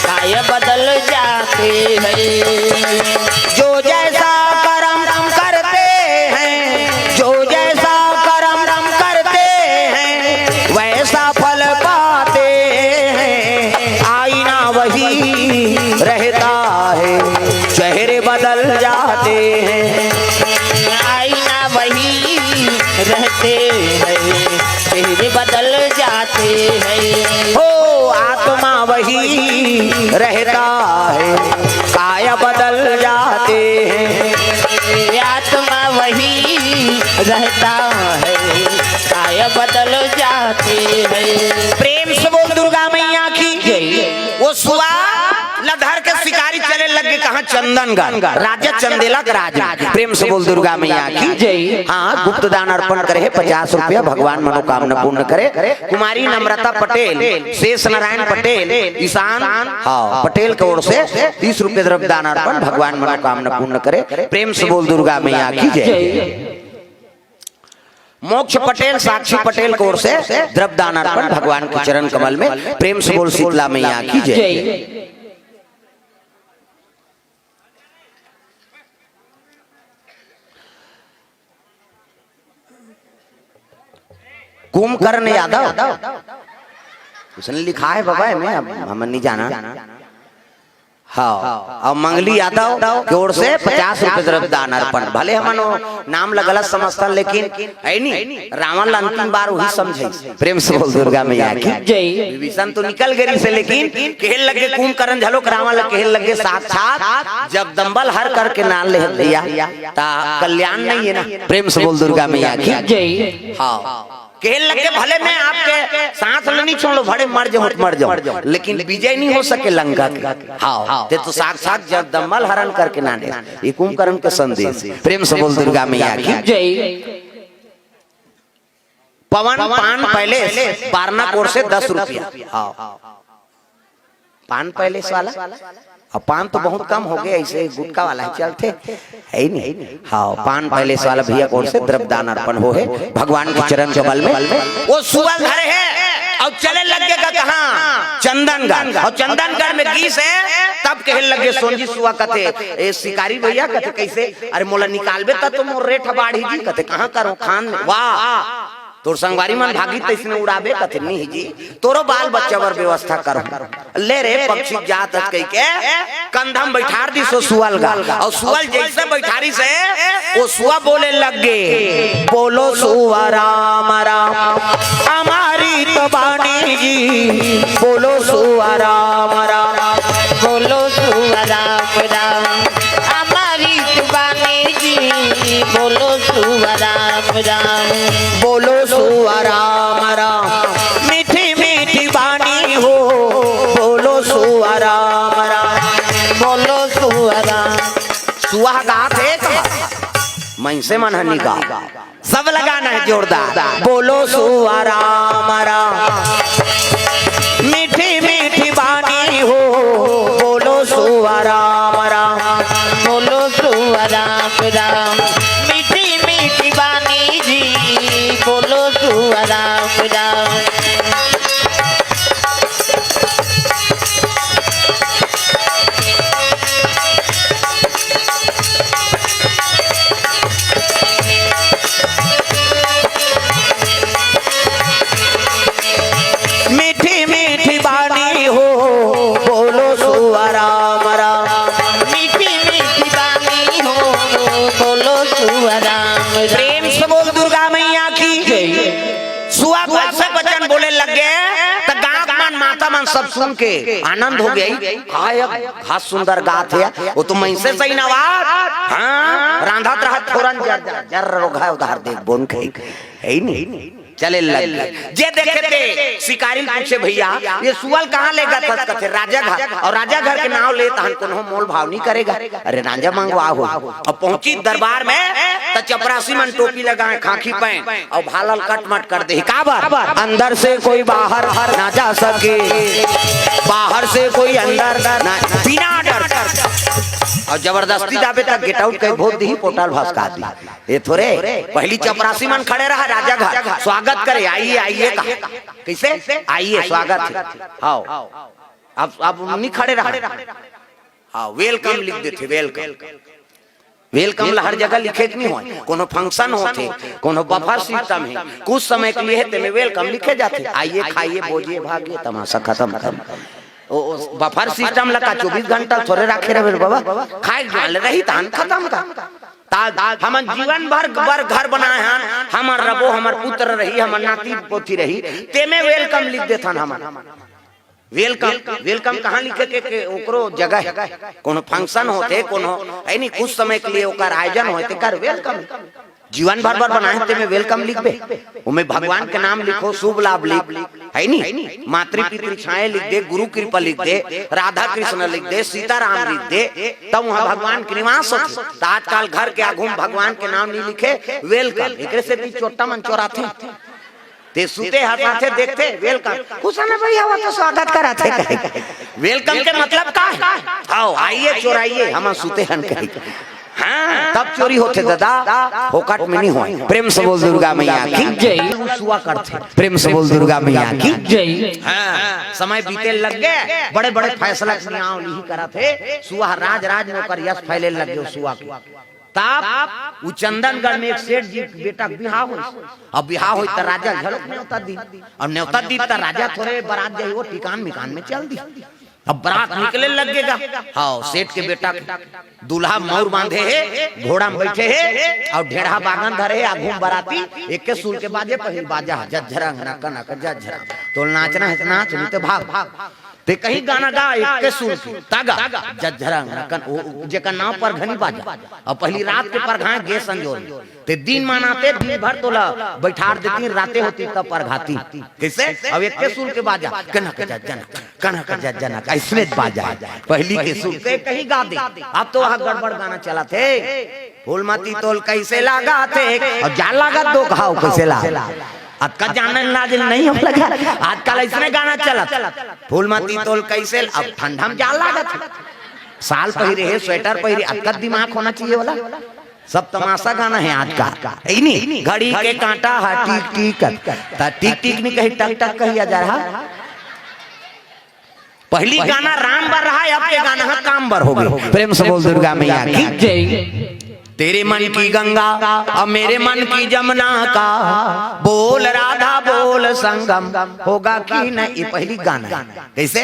काया बदल जाते हैं जो जैसा कर्म करते हैं जो जैसा कर्म करते हैं वैसा फल पाते हैं आईना वही रहता है चेहरे बदल जाते हैं आईना वही रहते हैं चेहरे बदल जाते हैं हो आत्मा वही रहता है काया बदल जाते हैं आत्मा वही रहता है काया बदल जाते हैं प्रेम से बोल दुर्गा मैया की वो सुआ लधर के शिकारी चले लगे कहा चंदनगढ़ राजा चंदेला का राज प्रेम से बोल दुर्गा मैया की जय हाँ गुप्त दान अर्पण करे 50 रुपया भगवान मनोकामना पूर्ण करे कुमारी नम्रता पटेल शेष नारायण पटेल ईशान हाँ पटेल की ओर से 30 रुपये द्रव्य दान अर्पण भगवान मनोकामना पूर्ण करे प्रेम से बोल दुर्गा मैया की जय मोक्ष पटेल साक्षी पटेल की ओर से द्रव्य दान अर्पण भगवान के चरण कमल में प्रेम से बोल शीतला मैया की जय कुंभकर्ण यादव उसने लिखा है बाबा में हम नहीं जाना हाँ और मंगली यादव की ओर से 50 रुपये द्रव्य दान अर्पण भले हम नाम गलत समझता लेकिन है नहीं रावण अंतिम बार वही समझे प्रेम से बोल दुर्गा मैया की जय विभीषण तो निकल गई से लेकिन कहल लगे कुंभकर्ण झलोक रावण कहल लगे साक्षात जब दंबल हर करके नाम ले लिया ता कल्याण नहीं है ना प्रेम से बोल दुर्गा मैया की जय हाँ कहल लगे भले मैं आपके सांस नहीं छोड़ो भले मर जाओ लेकिन विजय नहीं हो सके लंका हाँ ते तो साक्षात जब दंबल हरण करके ना दे ये कुंभकर्ण का संदेश प्रेम से बोल दुर्गा मैया की जय पवन पान पहले बारना कोर से 10 रुपया हाँ पान पहले वाला और पान तो बहुत कम हो गया ऐसे गुटका वाला ही चलते है ही नहीं हाँ पान पहले वाला भैया कोर से द्रव्य दान अर्पण हो है भगवान के चरण कमल में वो सुअल धरे है और चले लगेगा कहाँ चंदनगढ़ और चंदनगढ़ में गीस है तब कहे लगे सोनजी सुआ कहते शिकारी भैया कहते कैसे अरे मोला निकालबे तब तो मोर रेट बाढ़ी जी कहते कहाँ करो खान में वाह तोर संगवारी मन भागी तैसने उड़ाबे कथे नहीं जी तोरो बाल बच्चा वर व्यवस्था करो ले रे पक्षी जात कह के कंधम बैठार दी सो सुअल गा और सुअल जैसे बैठारी से वो सुआ बोले लगे बोलो सुआ राम राम हमारी तो बानी जी बोलो सुआ राम राम बोलो सुआ राम राम हमारी बोलो सुआ राम राम। बोलो सुआ राम राम। मीठी मीठी वाणी हो बोलो सुआ राम राम। बोलो सुआ राम। सुआ गात है मैं से मनहनी गा सब लगाना है जोरदार। बोलो सुआ राम राम। मीठी मीठी वाणी हो बोलो सुआ राम राम। बोलो सुआ राम राम। मीठी मीठी वाणी जी बोलो सुआ राम राम। मीठी मीठी वाणी हो बोलो सुआ राम राम। मीठी मीठी वाणी हो बोलो सुआ राम राम। प्रेम से बोल दुर्गा मैया की। सुआ को ऐसे वचन बोले लग गए तो गाँव मन माता मन सब सुन के आनंद हो गई। हाँ सुंदर गात है वो तो मैं से सही नवाज। हाँ रांधा रहा थोरन जर जर रोगा उधार देख बोन के है नहीं चले लग जे देखे थे शिकारी पूछे भैया ये सुअल कहाँ लेगा था कहते राजा घर। और राजा घर के नाम ले तहन कोनो मोल भाव नहीं करेगा। अरे राजा मंगवा हो। और पहुंची दरबार में तो चपरासी मन टोपी लगाए खाकी पहन और भालल कटमट कर दे। काबर अंदर से कोई बाहर ना जा सके बाहर से कोई अंदर ना बिना डर। और जबरदस्ती जाबे तक गेट आउट कई भोत दी पोटल भसका दी। ये थोड़े पहली चपरासी मन खड़े रहा राजा घर स्वागत करे आइए आइए कैसे आइए स्वागत है। हाँ अब नहीं खड़े रहा। हाँ वेलकम लिख देते वेलकम। वेलकम हर जगह लिखे नहीं हो। कोनो फंक्शन होते कोनो बफर सिस्टम है कुछ समय के लिए है वेलकम लिखे जाते। आइए खाइए बोझिए भागिए तमाशा खत्म खत्म। बफर सिस्टम लगा 24 घंटा थोड़े रखे रहे बाबा खाए डाल रही तान खत्म का। हम जीवन भर घर बनाए हैं हमार रबो हमार पुत्र रही हमार नाती पोती रही ते में वेलकम लिख देता हमार। वेलकम कहाँ लिखे के ओकरो जगह कोनो फंक्शन होते कोनो ऐनी कुछ समय के लिए ओकर आयोजन होते कर वेलकम जीवन भर बनाए ते में वेलकम लिख बे। उमें भगवान के नाम लिखो शुभ लाभ लिख है नी मातृ पितृ छाए लिख दे गुरु कृपा लिख दे राधा कृष्ण लिख दे सीताराम लिख दे तब वहाँ भगवान के निवास होते। आजकल घर के आगू भगवान के नाम नहीं लिखे वेलकम एक से भी छोटा मन चोराते ते सुते हंसाते देखते वेलकम कुछ ना भैया वो तो स्वागत कराते कहे। वेलकम के मतलब का है आओ आइए चोराइए हम सुते हन कहीं। हाँ तब चोरी होते दादा फोकट में नहीं हो। प्रेम से बोल दुर्गा मैया की जय। सुआ करते प्रेम से बोल दुर्गा मैया की जय। हाँ समय बीते लग गए बड़े बड़े फैसला नहीं करा थे। सुआ राज राज नौकर यश फैले लग गए सुआ को। तब चंदनगढ़ में एक सेठ जी बेटा बिहार हो। अब बिहार हो तो राजा झलक न्योता दी और न्योता दी तो राजा थोड़े बारात जाए वो टिकान मिकान में चल दी। अब बारात निकले लगेगा। हाँ सेठ के बेटा दूल्हा मोर बांधे है घोड़ा में बैठे है और ढेढ़ा बागन धरे आगू बाराती एक के सूल के बाजे पहिल बाजा जज्जरा नक जज्जरा तो नाचना है नाच नहीं तो भाग ते कहीं गाना गा एक के सूल तागा जज्जरा नक जेका नाव पर घनी बाजा और पहली रात के पर घाए गे संजोर ते दिन मनाते दिन भर तो बैठार देती रातें होती तब पर घाती कैसे अब एक के सूल के बाजा कनक जज्जना इसमें बाजा पहली के सूल के कहीं गा दे। अब तो वहाँ गड़बड़ गाना चला थे फूलमती तोल कैसे लगा थे और जान लगा दो घाव कैसे लगा आपका जानने लाजिल नहीं हम लगा। आजकल इसमें गाना चला फूलमती तोल कैसे अब ठंडा में जान लगा था साल पहिरे है स्वेटर पहिरे आपका दिमाग होना चाहिए वाला सब तमाशा गाना है आज का नहीं घड़ी के कांटा हा टिक टिक नहीं कही टक टक कही जा रहा। पहली गाना राम बर रहा है अब के गाना है काम बर हो गए। प्रेम से बोल दुर्गा मैया की जय। तेरे मन की गंगा और मेरे मन की जमुना का बोल राधा बोल संगम होगा कि नहीं। ये पहली गाना कैसे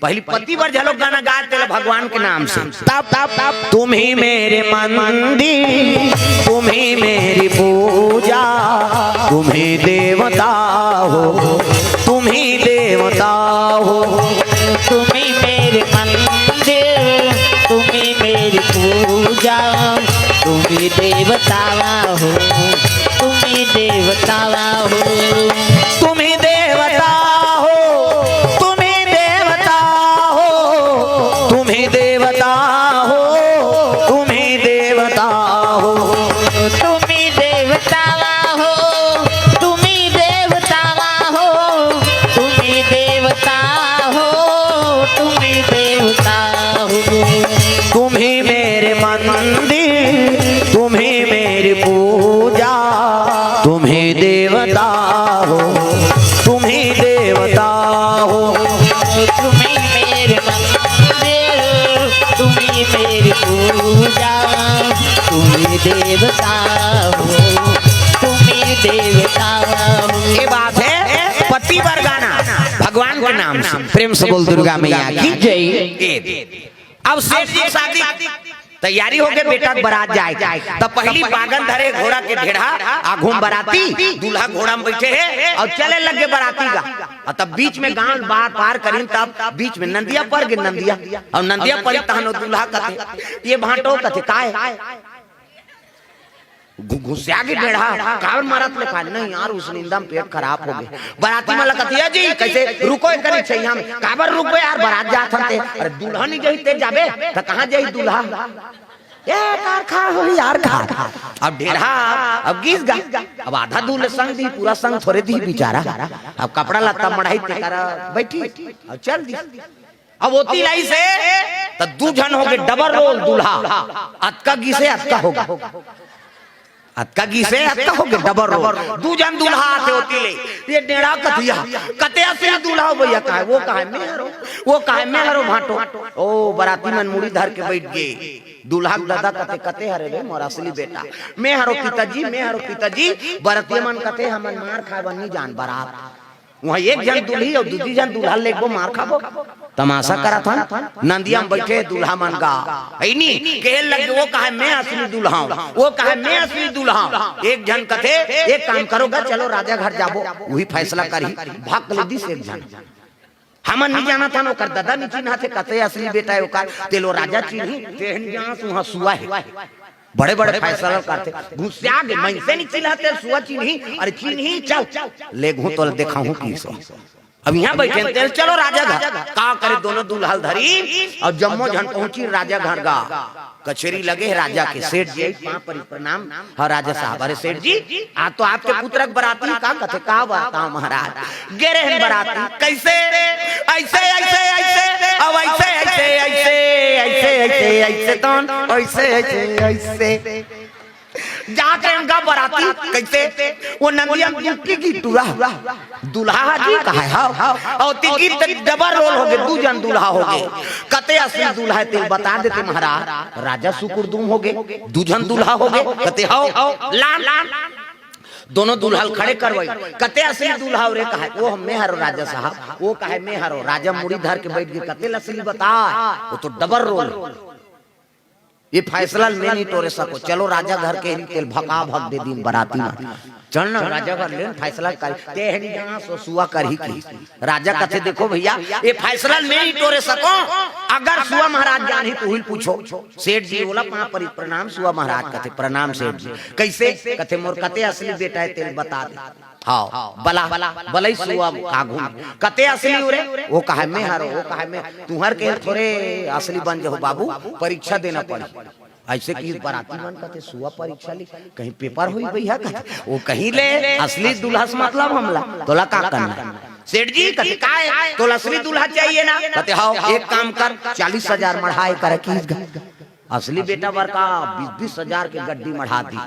पहली पति वर झलोक गाना गाते भगवान के नाम से तब तुम ही मेरे मंदिर तुम ही मेरी पूजा तुम ही देवता हो तुम ही देवता हो तुम ही मेरे मंदिर तुम ही मेरी पूजा तुम तुम्ही देवतावा हो, तुम्ही देवतावा हो, तुम्ही देवता हो, तुम्ही देवता हो, तुम्ही देवता हो, तुम्ही देवता हो, तुम्ही देवतावा हो, तुम्ही देवतावा हो, तुम्ही देवता हो, तुम्ही देवता हो, तुम्ही मेरे मंदिर, तुम्ही मेरी पूजा, तुम्ही देवता हो, तुम्ही देवता हो, तुम्ही मेरे मंदिर, तुम्ही मेरी पूजा, तुम्ही देवता हो, तुम्ही देवता हो। ये बात है पति वर्गाना भगवान के नाम से प्रेम से बोल दुर्गा मैया की जय। अब सेठ जी शादी तैयारी हो गए, बेटा बारात जाए तब पहली बागन धरे घोड़ा के ढेढ़ा आघूम बराती, दूल्हा घोड़ा में बैठे है और चले लगे बराती का। और तब बीच में गांव बार पार करीन, तब बीच में नंदिया पर गे, नंदिया और नंदिया पर तहनो दूल्हा कथे ये भाटो कथे काय घुसिया के ढेढ़ा कावर मारत ले का नहीं यार, उस निंदा में पेट खराब हो गए। बराती में लगतिया जी कैसे रुको करी चाहिए हम काबर रुको यार, बारात जात हते। अरे दूल्हा नहीं जही ते जाबे त कहां जही दूल्हा, ए कार खा हो यार खा। अब ढेढ़ा अब गीस गा, अब आधा दूल्हे संग दी, पूरा संग थोड़े दी बेचारा। अब कपड़ा लत्ता मढ़ाई ते कर बैठी अब चल दी। अब होती लाई से त दू जन हो गए डबल रोल दूल्हा, अतका गीसे अतका होगा, अतका गीसे अतका हो गए डबल रोल, दू जन दूल्हा आते होती ले। ये डेढ़ा कथिया कते असली दूल्हा हो भैया का है, वो का है मेहरो, वो का है मेहरो भाटो। ओ बराती मन मुड़ी धर के बैठ गए, दूल्हा दादा कते कते हरे रे मोर असली बेटा, मेहरो पिताजी, मेहरो पिताजी। बराती मन कते हमन मार खाबन नहीं जान बारात, वहाँ एक जन दूल्ही और दूसरी जन दूल्हा लेको मार खाबो, तमाशा करा था। नंदिया में बैठे दूल्हा मन का ऐनी कहे लगे वो कहे मैं असली दूल्हा हूँ, वो कहे मैं असली दूल्हा हूँ। एक जन कथे एक काम करोगा चलो राजा घर जाबो, वही फैसला करी भाग ले दिस एक जन। हमन नहीं जाना था, नौकर दादा नहीं चिन्हा थे कथे असली बेटा है ओकर, तेलो राजा चिन्ही तेहन जहां सुहा सुआ है। बड़े बड़े फैसला करते घुसिया गए, मैं से नहीं चिल्लाते सुआ चिन्ही, अरे चिन्ही चल ले घू तो देखा हूं की सो। अब यहाँ बैठे तेल चलो राजा घर का करे, दोनों दूल्हा धरी और जम्मो जन पहुंची राजा घर गा। कचेरी लगे राजा के, सेठ जी प्रणाम। हाँ राजा साहब, अरे सेठ जी आज तो आपके पुत्र बराती का कथे का बताओ महाराज, गेरे हैं बराती कैसे ऐसे ऐसे ऐसे अब ऐसे ऐसे ऐसे ऐसे ऐसे ऐसे तो ऐसे ऐसे ऐसे जाके उनका बराती कैसे वो नंदिया दुखी की टूरा दूल्हा जी का है और तिकी डबल रोल हो गए, दू जन दूल्हा हो गए। कते असली दूल्हा ते बता देते महाराज, राजा सुकुरदुम हो गए, दू जन दूल्हा हो गए। कते हो लान दोनों दूल्हा खड़े करवाई, कते असली दूल्हा रे कहा वो हम में हरो राजा साहब, वो कहे में हरो राजा मुड़ी धर के बैठ गए। कते असली बता, वो तो डबल रोल, ये फैसला में नहीं तोड़े सको। चलो राजा घर के तेल भका भग दे दिन बराती में चलना राजा घर ले फैसला कर ते है नहीं जहां सो सुआ कर ही की। राजा कथे देखो भैया ये फैसला में नहीं तोड़े सको, अगर सुआ महाराज जान ही तो ही पूछो। सेठ जी बोला पां परी प्रणाम। सुआ महाराज कथे प्रणाम सेठ जी, कैसे कथे मोर कते असली बेटा है तेल बता दे। हाँ बला बलई सुआ आगू कते असली उरे, वो कहे मैं हारो, वो कहे मैं तुहर के थोड़े असली बन जाओ बाबू, परीक्षा देना पड़ी। ऐसे की बराती मन कहते सुआ परीक्षा ली, कहीं पेपर हुई भैया वो कहीं ले असली दूल्हा से मतलब हमला तोला का करना। सेठ जी कहते का है तो असली दूल्हा चाहिए ना, कहते हाँ एक काम कर 40,000 मढ़ाई कर, असली बेटा वर का 20,000 के गड्डी मढ़ा दी।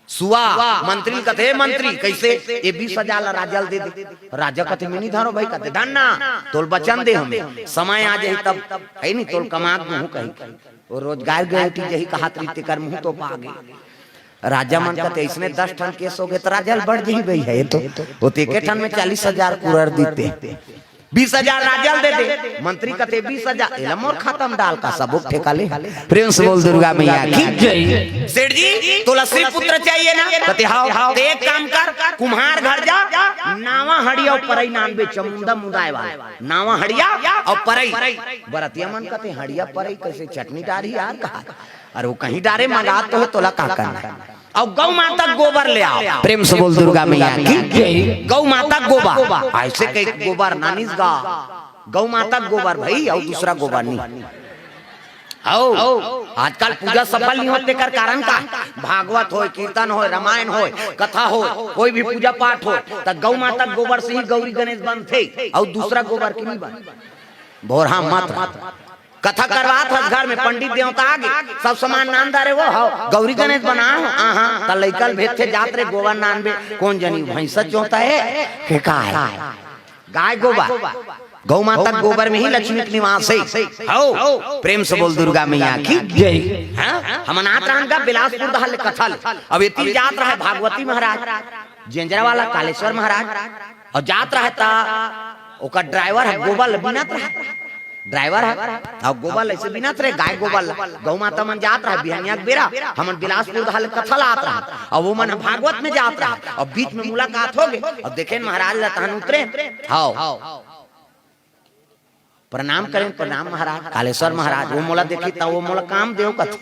सुआ मंत्री कथे मंत्री कैसे ये 20,000 राजल दे दे। राजा कथे में नहीं धारो भाई, कहते धन्ना तोल बचन दे, हम समय आ जाए तब है नहीं तोल कमात मुँह कहीं वो रोजगार गारंटी जही कहा रीति कर मुँह तो पा गए। राजा मन कहते इसने 10 टन केस हो गए तो राजा बढ़ जी गई है, तो वो एक टन में 40,000 कुरर देते, 20,000 राजल दे दे। मंत्री कहते 20,000 मोर खत्म डाल का सबूत ठेका ले। प्रेम से बोल दुर्गा मैया की जय। सेठ जी तो लस्सी पुत्र चाहिए ना, कहते हाँ एक काम कर कुम्हार घर जा, नावा हड़िया और परई नाम बे चमुंडा मुदाय वाला, नावा हड़िया और परई। बरतिया मन कहते हड़िया परई कैसे चटनी डारी यार कहा अरे वो कहीं डारे मंगा तो तोला का करना। और गौ माता गोबर ले आओ, प्रेम से बोल दुर्गा मैया की गौ माता गोबर, ऐसे कहीं गोबर नानीस गा, गौ माता गोबर भाई और दूसरा गोबर नहीं। आजकल पूजा सफल नहीं होते कर कारण का, भागवत हो, कीर्तन हो, रामायण हो, कथा हो, कोई भी पूजा पाठ हो तो गौ माता गोबर से ही गौरी गणेश बनते और दूसरा गोबर की नहीं बन। भोरहा मत कथा करवा था घर में, पंडित देवता आगे सब सामान नान दारे वो हो गौरी गणेश बना हाँ लइकल भेज थे जात रे गोबर नान बे कौन जनी भैंसा चोता है के का है गाय गोबर, गौ माता गोबर में ही लक्ष्मी के निवास है। हो प्रेम से बोल दुर्गा मैया की जय। हम अनाथ रहन का बिलासपुर दहल कथा अब इतनी जात रहा भागवती महाराज जेंजरा वाला कालेश्वर महाराज और जात रहता ओका ड्राइवर है गोबर बिना ड्राइवर है और गोबर ऐसे बिना रहे गाय गोबर गौ माता मन जात रहा बिहनिया बेरा हमन बिलासपुर दहल कथा लात रहा और वो मन भागवत में जात रहा और बीच में मुलाकात हो गए और देखे महाराज लतान उतरे हाँ प्रणाम करें, प्रणाम महाराज कालेश्वर महाराज। वो मोला देखी तो वो मोला काम देव कथ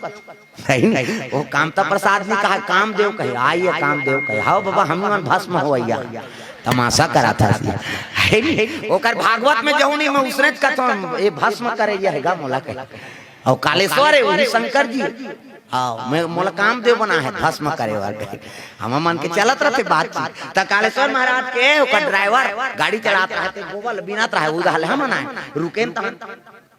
नहीं वो कामता प्रसाद ने कहा काम देव कहे आइए काम देव कहे हाँ बाबा हम भस्म हो तमाशा करा था ओकर भागवत में जहू नहीं मैं उसने कथा ये भस्म करे यह मोला कहे और कालेश्वर है वही शंकर जी हाँ मैं मोला काम देव बना है भस्म करे वाले हम मन के चलत रहते बातचीत त कालेश्वर महाराज के ओकर ड्राइवर गाड़ी चलाता है गोबर बिनात रहा उधर हम आए रुके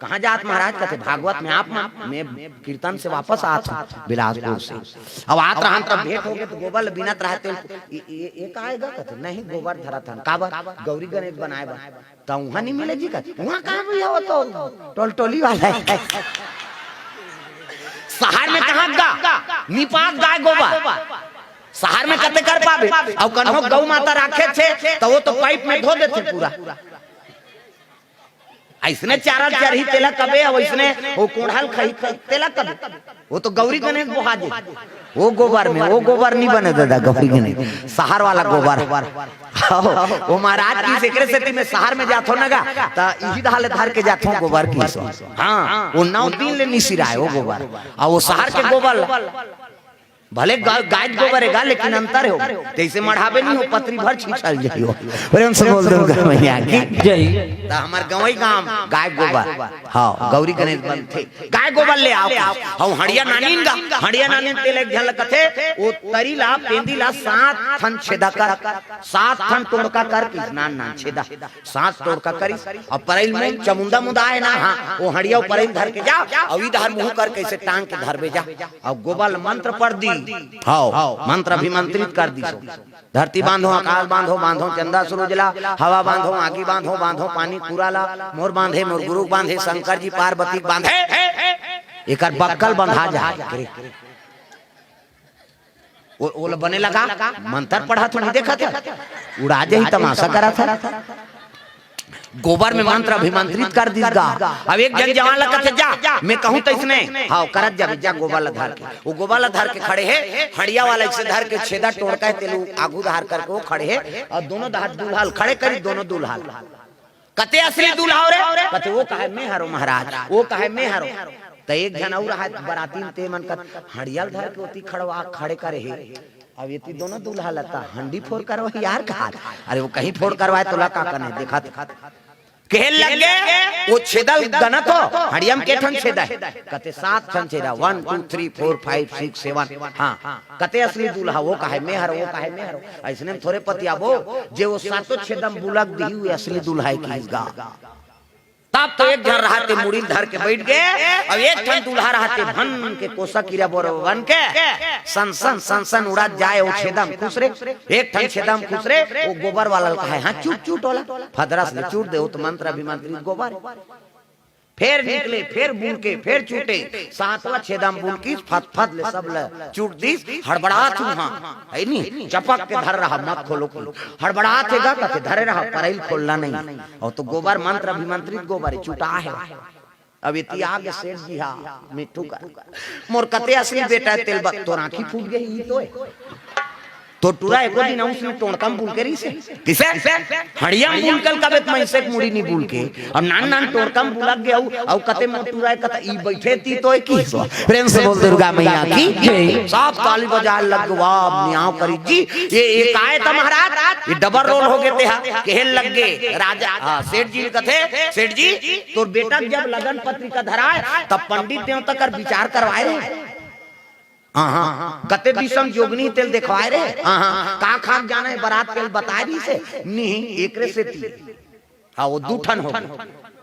कहाँ जात महाराज कहते भागवत में आप मैं कीर्तन से वापस आता बिलासपुर से अब आत रहा तब भेंट हो गए तो गोबर बिनात रहते एक आएगा कहते नहीं गोबर धरा था काबर गौरी गणेश बनाए तो वहाँ नहीं मिले जी कहते वहाँ कहाँ भी हो तो टोल वाला है शहर में कहाँ गा निपात गाय गोबर शहर में कते कर पावे और कन्हो गौ माता रखे थे तो वो तो पाइप में धो देते पूरा ऐसने चारा चरही तेला कबे और ऐसने वो कोढ़ाल खई तेला कबे वो तो गौरी गणेश बुहा दे वो गोबर में वो गोबर नहीं बने दादा गौरी गणेश शहर वाला गोबर वो महाराज की सेक्रेटरी में शहर में जातो ना गा ता इसी धाले धार के जातो गोबर की हाँ वो 9 दिन ले नहीं सिराए वो गोबर और वो शहर के गोबर भले गाय गोबर है लेकिन अंतर हो जैसे मढ़ावे नहीं हो पतरी भर छिछल जाई हो प्रेम से बोल दो मैया की जय। हमार गवई गांव गाय गोबर हां गौरी गणेश बनथे गाय गोबर ले आओ और हड़िया नानीन गा हड़िया नानीन तेल एक झलक थे वो तरीला पेंदीला 7 थन छेदा कर 7 थन तोड़का कर स्नान ना छेदा 7 तोड़का करी और परैल में चमुंडा मुंडा है ना हां वो हड़िया परैल धर के जा और इधर मुंह कर कैसे टांग के धरबे जा और गोबर मंत्र पढ़ दी हाँ मंत्र अभिमंत्रित कर दी धरती बांधो आकाश बांधो बांधो चंदा सूरजला हवा बांधो आगी बांधो बांधो पानी कुराला मोर बांधे मोर गुरु बांधे शंकर जी पार्वती बांधे एकर बक्कल बंधा जाए वो बने लगा मंत्र पढ़ा थोड़ी देखा था उड़ा जाए तमाशा करा था गोबर में मंत्र अभिमंत्रित कर दीगा। अब एक जन जवान लगा जा मैं कहूं तो इसने हाँ करत जा गोबर ला धर के वो गोबर ला धर के खड़े है हड़िया वाला इसे धर के छेदा तोड़का है तेलू आगू धार करके वो खड़े है और दोनों धार दुल्हाल खड़े करी दोनों दुल्हाल कते असली दुल्हा रे कते वो कहे मैं हरो महाराज वो कहे मैं हरो तो एक जन और है बराती ते मन का हड़ियाल धर के ओती खड़वा खड़े करे है अब ये दोनों दूल्हा लता हंडी फोड़ करवा यार कहा अरे वो कहीं फोड़ करवाए तो ला का करने देखा कहे लगे वो छेदल गणत हो हड़िया में केठन छेदा है कते 7 ठन छेदा 1 2 3 4 5 6 7 हां कते असली दूल्हा वो कहे मैं हरो वो कहे मैं हरो ऐसने में थोड़े पतिया वो जे वो 7 छेदम बुलक दी हुई असली दूल्हा की गा तब तो एक घर रहते मुड़ी धर के बैठ गए अब एक ठन दूल्हा रहते भन के कोसा कीड़ा बोरो बन के सन सन उड़ा जाए वो छेदम खुश रे एक ठन छेदम खुश रे वो गोबर वाला का है हां चूट वाला फदरा से चूट दे तो मंत्र अभिमंत्रित गोबर फिर निकले फिर बुन के फिर चूटे 7वां छेदम बुन की फत ले सब ले चूट दिस हड़बड़ा तू हां है नी चपक के धर रहा मत खोलो हड़बड़ा थेगा कते धरे रहा परैल खोलना नहीं और तो गोबर मंत्र अभिमंत्रित गोबर चूटा है अब इति आगे सेठ जी हां मिठू का मोर कते असली बेटा तेल बक तो आंखी फूट गई तो तो टूरा एको दिन उसमें टोणकम बुल के रही से किसे हड़ियम बुल कल कबे मैं से मुड़ी नहीं बुल के अब नान नान टोणकम बुला गया और कते मोटूरा कते ई बैठे ती तो की प्रेम से बोल दुर्गा मैया की सब ताली बजा लगवा मियां करी जी ये काय था महाराज ये डबल रोल हो गए थे कहल लग गए राजा सेठ जी कथे सेठ जी तो बेटा जब लगन पत्रिका धराए तब पंडित देवता कर विचार करवाए रहे कते दिसम जोगनी तेल दिखवाए रे का खाक जाना है बारात तेल बताए दी से नहीं एकरे से हाँ वो दूठन हो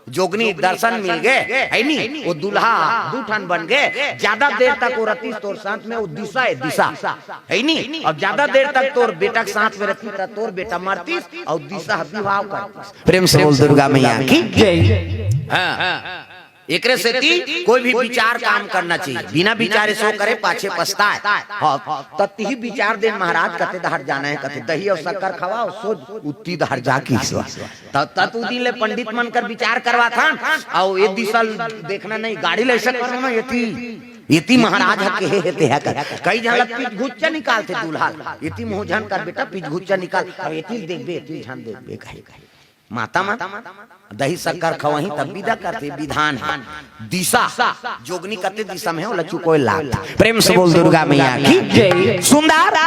जोगनी दर्शन मिल गए है नहीं वो दुल्हा दूठन बन गए ज्यादा देर तक वो रती तोर साथ में वो दिशा है दिशा है नहीं और ज्यादा देर तक तोर बेटा के साथ में रखी था तोर बेटा मरतीस और दिशा विवाह कर प्रेम से बोल दुर्गा मैया की जय एकरे से कोई भी विचार काम करना चाहिए बिना विचारे सो करे पाछे पछताए तत्ती ही विचार दे महाराज कते दहर जाना है कते दही और शक्कर खवाओ सो उत्ती दहर जाकी तब दिन ले पंडित मन कर विचार करवा था और ये दिशा देखना नहीं गाड़ी ले सकते ना इति महाराज के हेते है कई जन पीठ घुच्चा निकालते दूल्हा इति मोहजन कर बेटा पीठ घुच्चा निकाल अब इति देखबे इति ध्यान देखबे कहे माता माता दही शक्कर खवही तब विदा करते विधान है दिशा जोगनी करते दिशा में हो लच्चू कोई लाग प्रेम से बोल दुर्गा मैया की जय सुंदर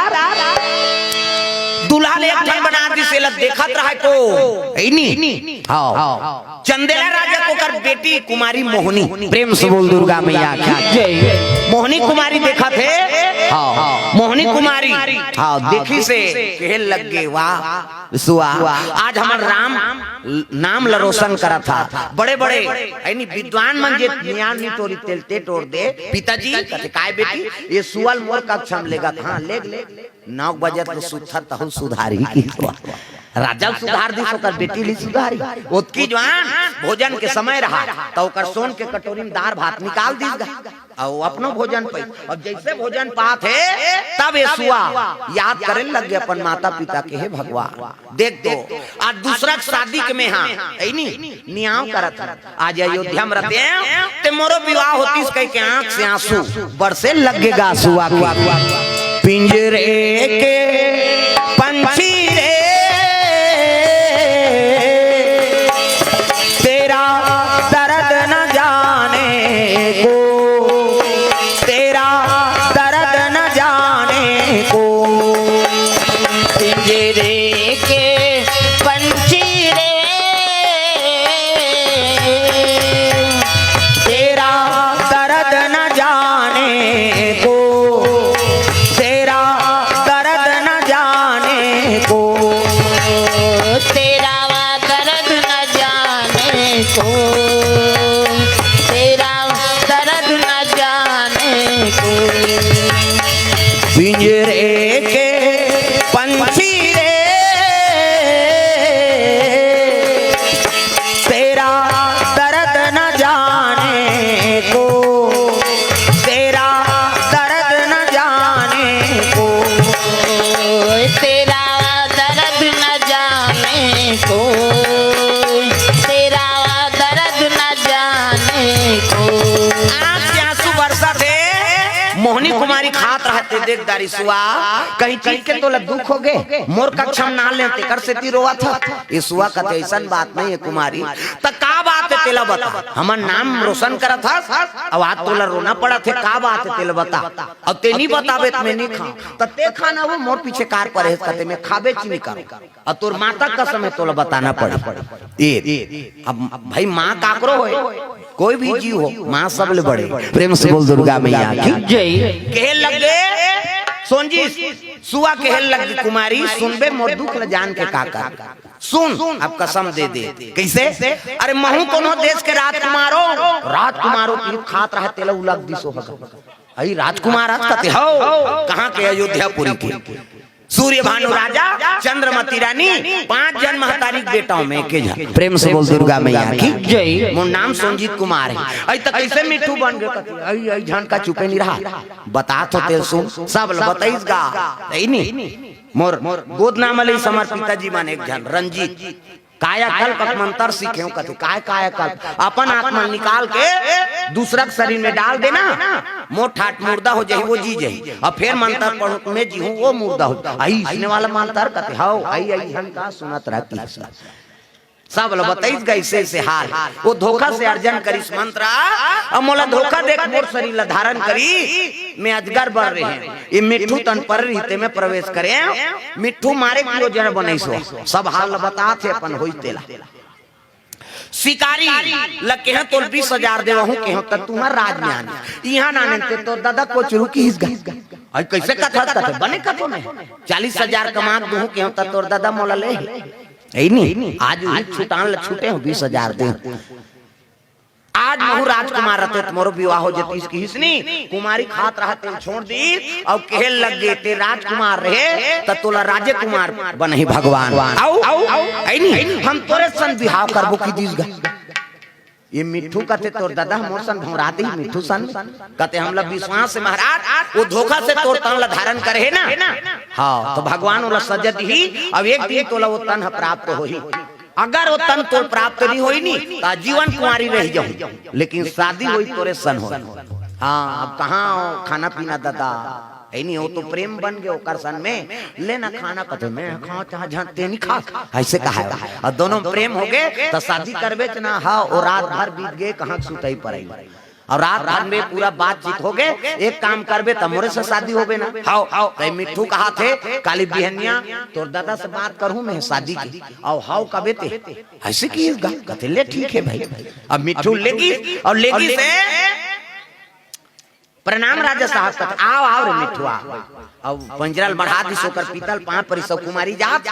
दूल्हा ने एक ठन बना दी से लग देखत रहा तो इनी हां चंदेला राजा को कर बेटी कुमारी मोहनी प्रेम से बोल दुर्गा मैया की जय मोहनी कुमारी देखा थे हां मोहनी कुमारी हां देखी से कहल लग गए वाह सुआ आज हमार राम नाम लरोशन करा था बड़े बड़े यानी विद्वान मन जे ज्ञान नहीं तोरी तेलते तोड़ दे पिताजी कहते काय बेटी ये सुअल मोर का क्षम लेगा हां ले 9 बजे तो सुथा तहु सुधारी की राजा सुधार दी सोकर बेटी ली सुधारी ओतकी जवान भोजन के समय रहा तो ओकर सोन के कटोरी में दाल भात निकाल दीगा और अपनो भोजन पे और जैसे भोजन पात है तब ये सुआ याद करे लग गए अपन माता पिता के हे भगवान देख दो आज दूसरा शादी के में हां ऐनी नियाव करत आज अयोध्या में रहते हैं ते मोरो विवाह होतीस कह के आंख से आंसू बरसे लगेगा सुआ पिंजरे के पंछी रे तेरा दर्द न जाने को तेरा दर्द न जाने को पिंजरे के पंछी रे तेरा दर्द न जाने को तेरा दर्द न जाने को तेरा दर्द न जाने को तेरा दर्द न जाने को पिंजरे के पंछी रे तेरा दर्द न जाने को तेरा दर्द न जाने को तेरा दर्द न जाने को तेरा दर्द न जाने को आंख से आंसू बरसा थे मोहनी कुमारी खात रहते देख दारी सुआ कहीं चीज के तो दुख हो गए मोर कक्षम ना लेते कर से ती रोवा था ये सुआ का ऐसा बात नहीं है कुमारी त का बात है तेला बता हमर नाम रोशन करा था अब आज तोला रोना पड़ा थे का बात है तेला बता अब ते नहीं बतावे मैं नहीं खा त ते खाना वो मोर पीछे कार परहेज करते मैं खाबे ची नहीं करूं अब तोर माता का समय तोला बताना पड़े ये अब भाई मां काकरो होए कोई भी जीव हो मां सबले बड़े प्रेम से बोल दुर्गा मैया की जय कहल लग गए सोनजी सुआ कहल लग कुमारी सुनबे मोर दुख ल जान के काका सुन अब कसम दे दे कैसे अरे महू कोनो देश के राजकुमारों की खात रहे तेला उलग दिसो हई राजकुमार आज कते हो कहां के अयोध्यापुरी के सूर्य भानु राजा चंद्रमती रानी 5 जन महतारी बेटाओं में के जन प्रेम से बोल दुर्गा मैया की जय मोर नाम संजीत कुमार है आई तक कैसे मिठू बन गए आई आई जान का चुके नहीं रहा बता तो तेल सुन सब बताइस गा नहीं मोर गोद नाम ले समर पिताजी मान एक जन रंजीत कायाकल्प मंत्र सीखे कथे काय कायाकल्प अपन आत्मा निकाल के दूसरा शरीर में डाल देना, मोट ठाट मुर्दा हो जाए वो जी जाए, और फिर मंत्र पढ़ो में जी हूँ वो मुर्दा हो आई इसने वाला मंत्र कथे हाउ आई आई हम का सुनत रहती सब लोग बताइस गई से हाल वो धोखा से अर्जन करिस मंत्र और मोला धोखा देख मोर शरीर ला धारण करी मैं अजगर बढ़ रहे हैं ये मिट्ठू तन पर रीते में प्रवेश करे मिट्ठू मारे की योजना बनाइसो सब हाल बता थे अपन होई तेला शिकारी लगे हैं तो 20,000 दे रहूं के हो त तुम्हार राज में आने यहाँ ना ने तो दादा को रुकी इस गई कैसे कथा कथे बने कथो में 40,000 कमा दूं के हो त तोर दादा मोला ले नहीं आज छुटान छूटे हो 20,000 दे आज महू राजकुमार रहते तुम्हारो विवाह हो जाती इसकी हिस्नी कुमारी खात रहते छोड़ दी और कहल लग गए ते राजकुमार रहे त तोला राजे कुमार बनही भगवान आओ नहीं हम तोरे सन विवाह करबो की दीस गा ये मिट्ठू कहते तोर दादा मोर सन भौराते ही मिट्ठू सन कहते हम लोग विश्वास से महाराज वो धोखा से तोर तन ला धारण करे है ना हाँ तो भगवान वाला सजत ही अब एक दिन तोला वो तन प्राप्त हो ही अगर वो तन तो प्राप्त नहीं होई नहीं तो जीवन कुमारी रह जाऊं लेकिन शादी हुई तोरे सन हो हाँ अब कहाँ खाना पीना दादा नहीं हो तो प्रेम बन गए ओकर सन में लेना खाना कथे मैं खाओ चाह जानते नहीं खा ऐसे कहा है और दोनों प्रेम हो गए तो शादी करबे ना हाँ और रात भर बीत गए कहाँ सुतई पड़े और रात भर में पूरा बातचीत हो गए एक काम करबे तो मोरे से शादी होबे ना हाओ हाओ मिट्ठू कहा थे काली बिहनिया तोर दादा से बात करूं मैं शादी की और हाओ कबे ते ऐसे की कहते ले ठीक है भाई अब मिट्ठू लेगी और लेगी से प्रणाम राजा साहब कहते आओ आओ रे मिट्ठू आओ अब पंजरल बढ़ा दी सोकर पीतल पांच परिसो कुमारी जात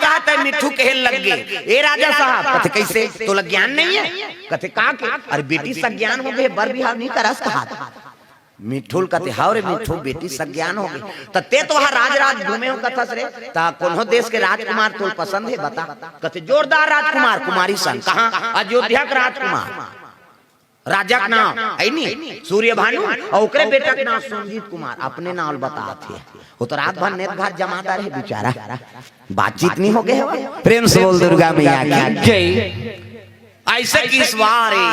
कहते मिट्ठू कहे लग गए ए राजा साहब कहते कैसे तो लग ज्ञान नहीं है कहते का के अरे बेटी सज्ञान हो गए बर बिहार नहीं करस कहा मिठुल कहते हाउ रे मिट्ठू बेटी सज्ञान हो गई तते तो वहां राज घूमे हो कथस रे ता कोनो देश के राजकुमार तो पसंद है बता कहते जोरदार राजकुमार कुमारी सन कहां अयोध्या का राजकुमार राजा का नाम है नहीं सूर्य भानु और ओकरे बेटा का नाम संजीत कुमार अपने नाम बताते वो तो रात भर नेत घाट जमाता रहे बेचारा बातचीत नहीं हो गए प्रेम से बोल दुर्गा मैया की ऐसे की स्वारे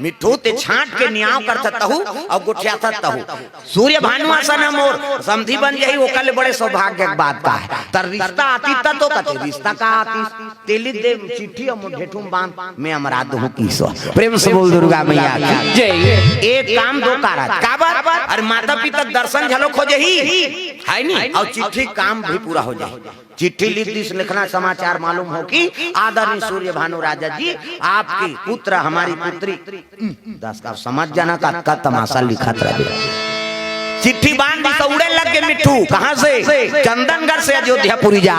मिट्ठू ते छांट के न्याव करता तहु और गुठिया था तहु सूर्य भानु आसन मोर समधी बन जाई वो कल बड़े सौभाग्य की बात का है तर रिश्ता आती त तो कते रिश्ता का आती तेली दे चिट्ठी और मुठेठुम बांध मैं अमरा दहु कीसो प्रेम से बोल दुर्गा मैया की जय एक काम दो कारत काबर और माता पिता दर्शन झलो खोजे ही है नहीं और चिट्ठी काम भी पूरा हो जाए चिट्ठी लिखना समाचार मालूम हो कि आदरणीय सूर्य भानु राजा जी आपकी पुत्र हमारी पुत्री दस का समझ जाना का तमाशा लिखा रहे चिट्ठी बांध दी तो उड़े लग गए मिट्ठू कहां से चंदनगढ़ से अयोध्यापुरी जा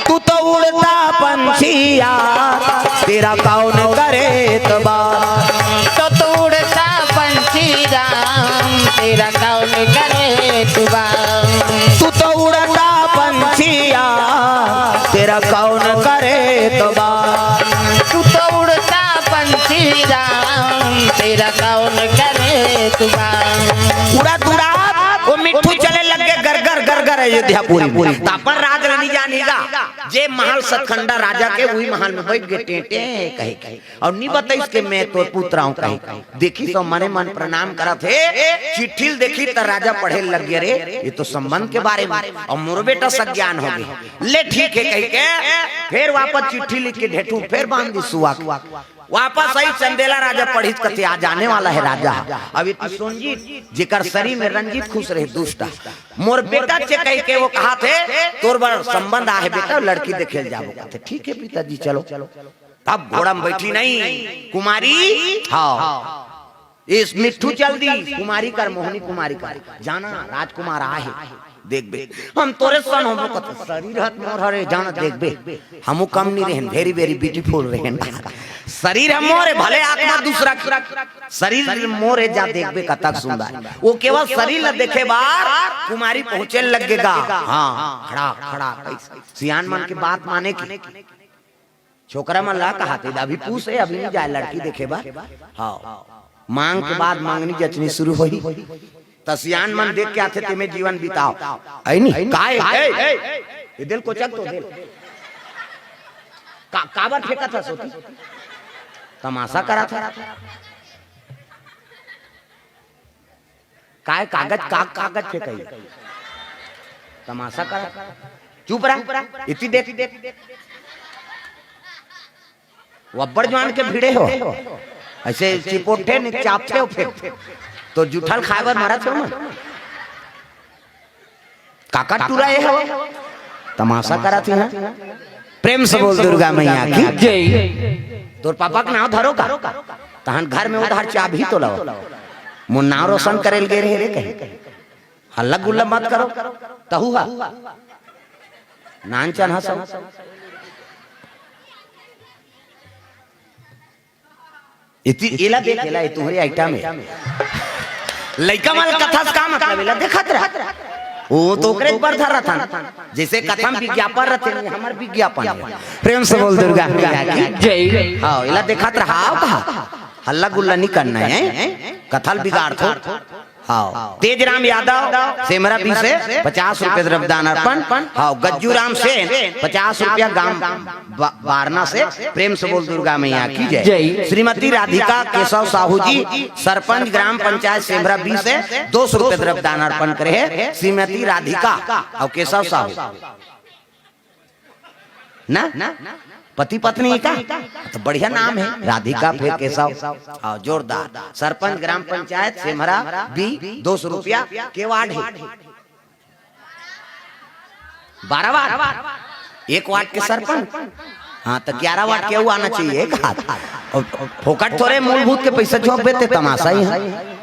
तू तो उड़ता पंछिया तेरा कौन करे एतबार तो उड़ता पंछी राम तेरा कौन करे एतबार तू तो उड़ता पंछिया तेरा कौन करे एतबार तू तो उड़ता पंछी राम तेरा कौन करे एतबार उड़ा दुड़ा वो मिट्ठू चले लगे घर अयोध्यापुरी तापर राज रानी जानेगा जे महल सतखंडा राजा के वही महल में बैठ गए टेटे कहे और नहीं बताइस के मैं तो पुत्र हूं कहे देखी तो मने मन प्रणाम करा थे चिट्ठी देखी तो राजा पढ़े लग गए रे ये तो संबंध के बारे में और मोर बेटा सज्ञान हो गए ले ठीक है कह के फिर वापस चिट्ठी लिख के ढेठू फिर बांध दी सुआ वापस आई चंदेला राजा पढ़ित कथे आ जाने वाला है राजा अभी तो संजीत जेकर शरीर में रंजीत खुश रहे दुष्टा मोर बेटा से कह के वो कहा थे तोर बर संबंध आ है बेटा लड़की देखे जाबो कहते ठीक है पिताजी चलो अब घोड़ा में बैठी नहीं कुमारी हाँ इस मिट्ठू चल दी कुमारी कर मोहनी कुमारी कर जाना राजकुमार आहे देख बे हम तोरे सन हम कत शरीर हाथ मोर हरे जाना देख बे हमू कम नहीं रहन वेरी वेरी ब्यूटीफुल रहन शरीर हम मोरे भले आत्मा दूसरा शरीर मोरे जा देख बे कतक सुंदर वो केवल शरीर ल देखे बार कुमारी पहुंचे लगेगा हां खड़ा सियान मन की बात माने की छोकरा मन ला कहते अभी पूछे अभी नहीं जाए लड़की देखे बार हां मांग के बाद मांगनी जचनी शुरू हुई तसियान मन देख के आते तुम्हें जीवन बिताओ ऐ नहीं काहे ए दिल को चक तो दिल काबर फेंका था सोती, तमाशा करा था। काय कागज कागज फेंकाई, तमाशा करा। चुप रहा, इतनी देख वब्बर जवान के भिड़े हो, ऐसे चिपोटे ने चापते हो फेंक तो जुठल खाबर मारा छो मन काका टूरा ये हो, तमाशा करा थी ना। प्रेम से बोल दुर्गा मैया की जय। तोर पापा का नाम धरो का तहन घर में उधार चाबी तो लाओ, मुन नाम रोशन करेल गे रे कहीं हल्ला गुल्ला मत करो तहु हा नानचन हंसो। इतनी एला देखेला ये तुम्हारी आइटम है लइका वाला कथा का मतलब एला देखत रहा वो तो करे पर धरा था जैसे कथा विज्ञापन रहते हमर विज्ञापन। प्रेम से बोल दुर्गा मैया की जय। हां एला देखत रहा कहा हल्ला गुल्ला नहीं करना है, कथल बिगाड़ थो। हाँ तेज राम यादव सेमरा पी से 50 रुपए द्रव्यदान अर्पण। हाँ गज्जू राम से 50 रुपया गांव वारना से। प्रेम से बोल दुर्गा मैया की जय। श्रीमती राधिका केशव साहू जी सरपंच ग्राम पंचायत सेमरा बी से 200 रुपए द्रव्यदान अर्पण करे। श्रीमती राधिका और केशव साहू ना पति पत्नी का तो बढ़िया नाम है, राधिका फिर केशव। जोरदार। सरपंच ग्राम पंचायत सेमरा बी 200 रुपया के वार्ड है 12 वार्ड, एक वार्ड के सरपंच। हाँ तो 11 वार्ड के आना चाहिए एक हाथ। फोकट थोड़े मूलभूत के पैसा झोंक देते, तमाशा ही है।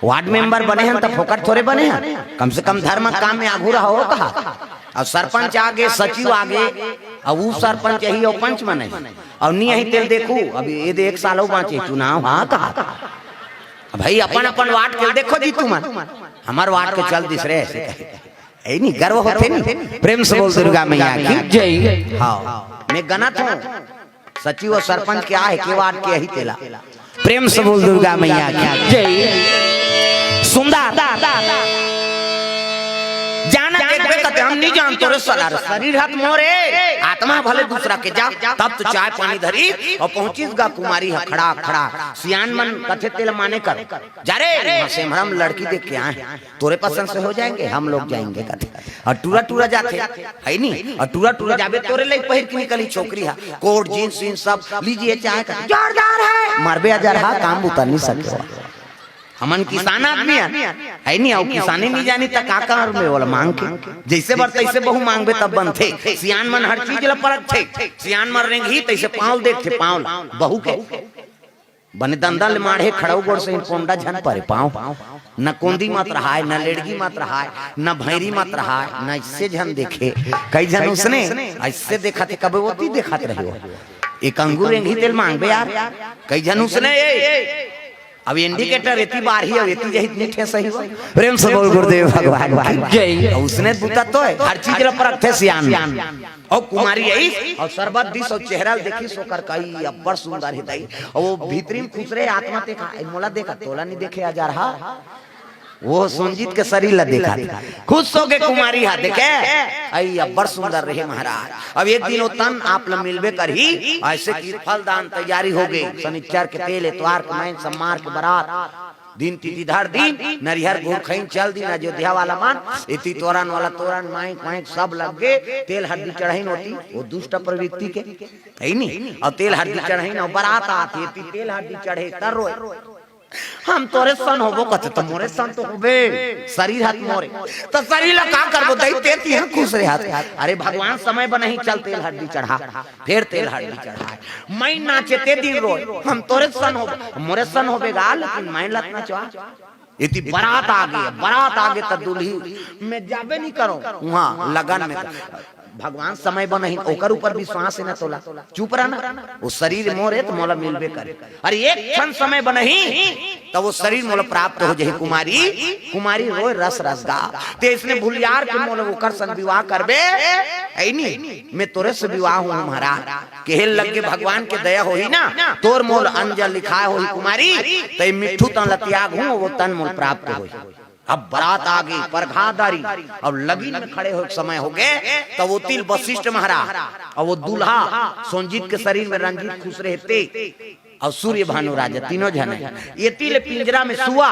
वार्ड मेंबर बने हैं तो फोकट थोड़े बने हैं, कम से कम धर्म काम में आगू रहो कहा। और सरपंच आगे सचिव आगे और वो सरपंच यही और पंच बने और नहीं यही तेल देखू अभी ये 1 सालों बाँचे चुनाव। हाँ कहा भाई अपन अपन वार्ड के देखो जी तुम हमारे वार्ड के चल दिस रहे ऐसे नहीं गर्व होते नहीं। प्रेम से बोल दुर्गा मैया की जय। हाँ मैं गणत हूँ सचिव और सरपंच क्या है के वार्ड के यही तेला। प्रेम से बोल दुर्गा मैया की जय। सुंदर जाना देखबे कते हम नहीं जानतो रे साला शरीर हाथ मोरे आत्मा भले दूसरा के जा तब तो चाय पानी धरी और पहुंचीस गा कुमारी है खड़ा खड़ा सियान मन कथे तेल माने कर जा रे से हम लड़की देख के आए तोरे पसंद से हो जाएंगे हम लोग जाएंगे कथे और टूरा टूरा जाते है नहीं और टूरा टूरा जाबे तोरे ले पहिर के निकली छोकरी है कोट जींस जींस सब लीजिए चाय का जोरदार है मारबे हजार हा काम उतर नहीं सके। हमन किसान आदमी है नहीं और किसानी नहीं जानी तक का में बोला मांग के जैसे बर तैसे बहु मांगबे तब बनथे। सियान मन हर चीज ला परख थे, सियान मन रेंगी तैसे पाँव देखते पाँव बहु के बने दंदल माढ़े खड़ाऊ गोड़ से पोंडा झन परे पाँव न कोंदी मत रहा है न लेडगी मत रहा है न भैरी मत रहा है न इससे झन देखे कई जन उसने ऐसे देखा थे कभी वो देखा रहे हो एक अंगूर रेंगी तेल मांगबे यार कई जन उसने अब इंडिकेटर इतनी बार ही अब इतनी जही इतनी ठेस सही प्रेम से बोल गुरुदेव भगवान जय। उसने दूता तो है हर चीज ला परख थे सियान और कुमारी यही और सरबत दिस और चेहरा देखी सोकर कई अब्बर सुंदर हिदाई और वो भीतरी खुश रहे आत्मा देखा मोला देखा तोला नहीं देखे आ जा रहा वो सुनजीत के शरीर ला देखा खुश हो के कुमारी हा देखे आई अब्बर सुंदर रहे महाराज। अब एक दिन तन आप ला मिलबे कर ही ऐसे की फलदान तैयारी हो गई शनिचर के तेल एतवार के महीन सम्मार के बारात दिन तिथि धर दिन नरिहर घूर खईन चल दिन अयोध्या वाला मान इति तोरण वाला तोरण माइक माइक सब लग गए तेल हड्डी चढ़ाइन होती वो दुष्ट प्रवृत्ति के है नहीं और तेल हड्डी चढ़ाइन और बारात आती इति तेल हड्डी चढ़े तर रोए हम तोरे सन होबो कते तो मोरे सन तो होबे शरीर हाथ मोरे तो शरीर ला का करबो दई तेती है खुश रहे हाथ। अरे भगवान समय बने चल तेल हड्डी चढ़ा फिर तेल हड्डी चढ़ा मैं नाचे ते दिन रोए हम तोरे सन होबो मोरे सन होबे गा लेकिन मैं लतना चाह इति बारात आगे त दुल्ही में जाबे नहीं करो वहां लगन में भगवान समय बनही ओकर ऊपर विश्वास है ना तोला चुप रहना वो शरीर मोरे तो मोला मिलबे करे। अरे एक क्षण समय बनही तो वो शरीर मोला प्राप्त हो जाए कुमारी रोए रस रस गा ते इसने भूलियार के मोला ओकर संग विवाह करबे ऐ नहीं मैं तोरे से विवाह हूं महाराज केहल लग के भगवान के दया होई ना तोर मोल अंजल लिखाए होई कुमारी ते मिठू तन लतियाग हूं वो तन मोल प्राप्त होई अब बारात आ गई, परघादारी, अब लगीन में खड़े हो समय हो गए, तब वो तिल वशिष्ठ महाराज और वो दूल्हा सोनजीत के शरीर में रंजीत खुश रहते और सूर्य भानु राजा तीनों जन है। ये तिल पिंजरा में सुआ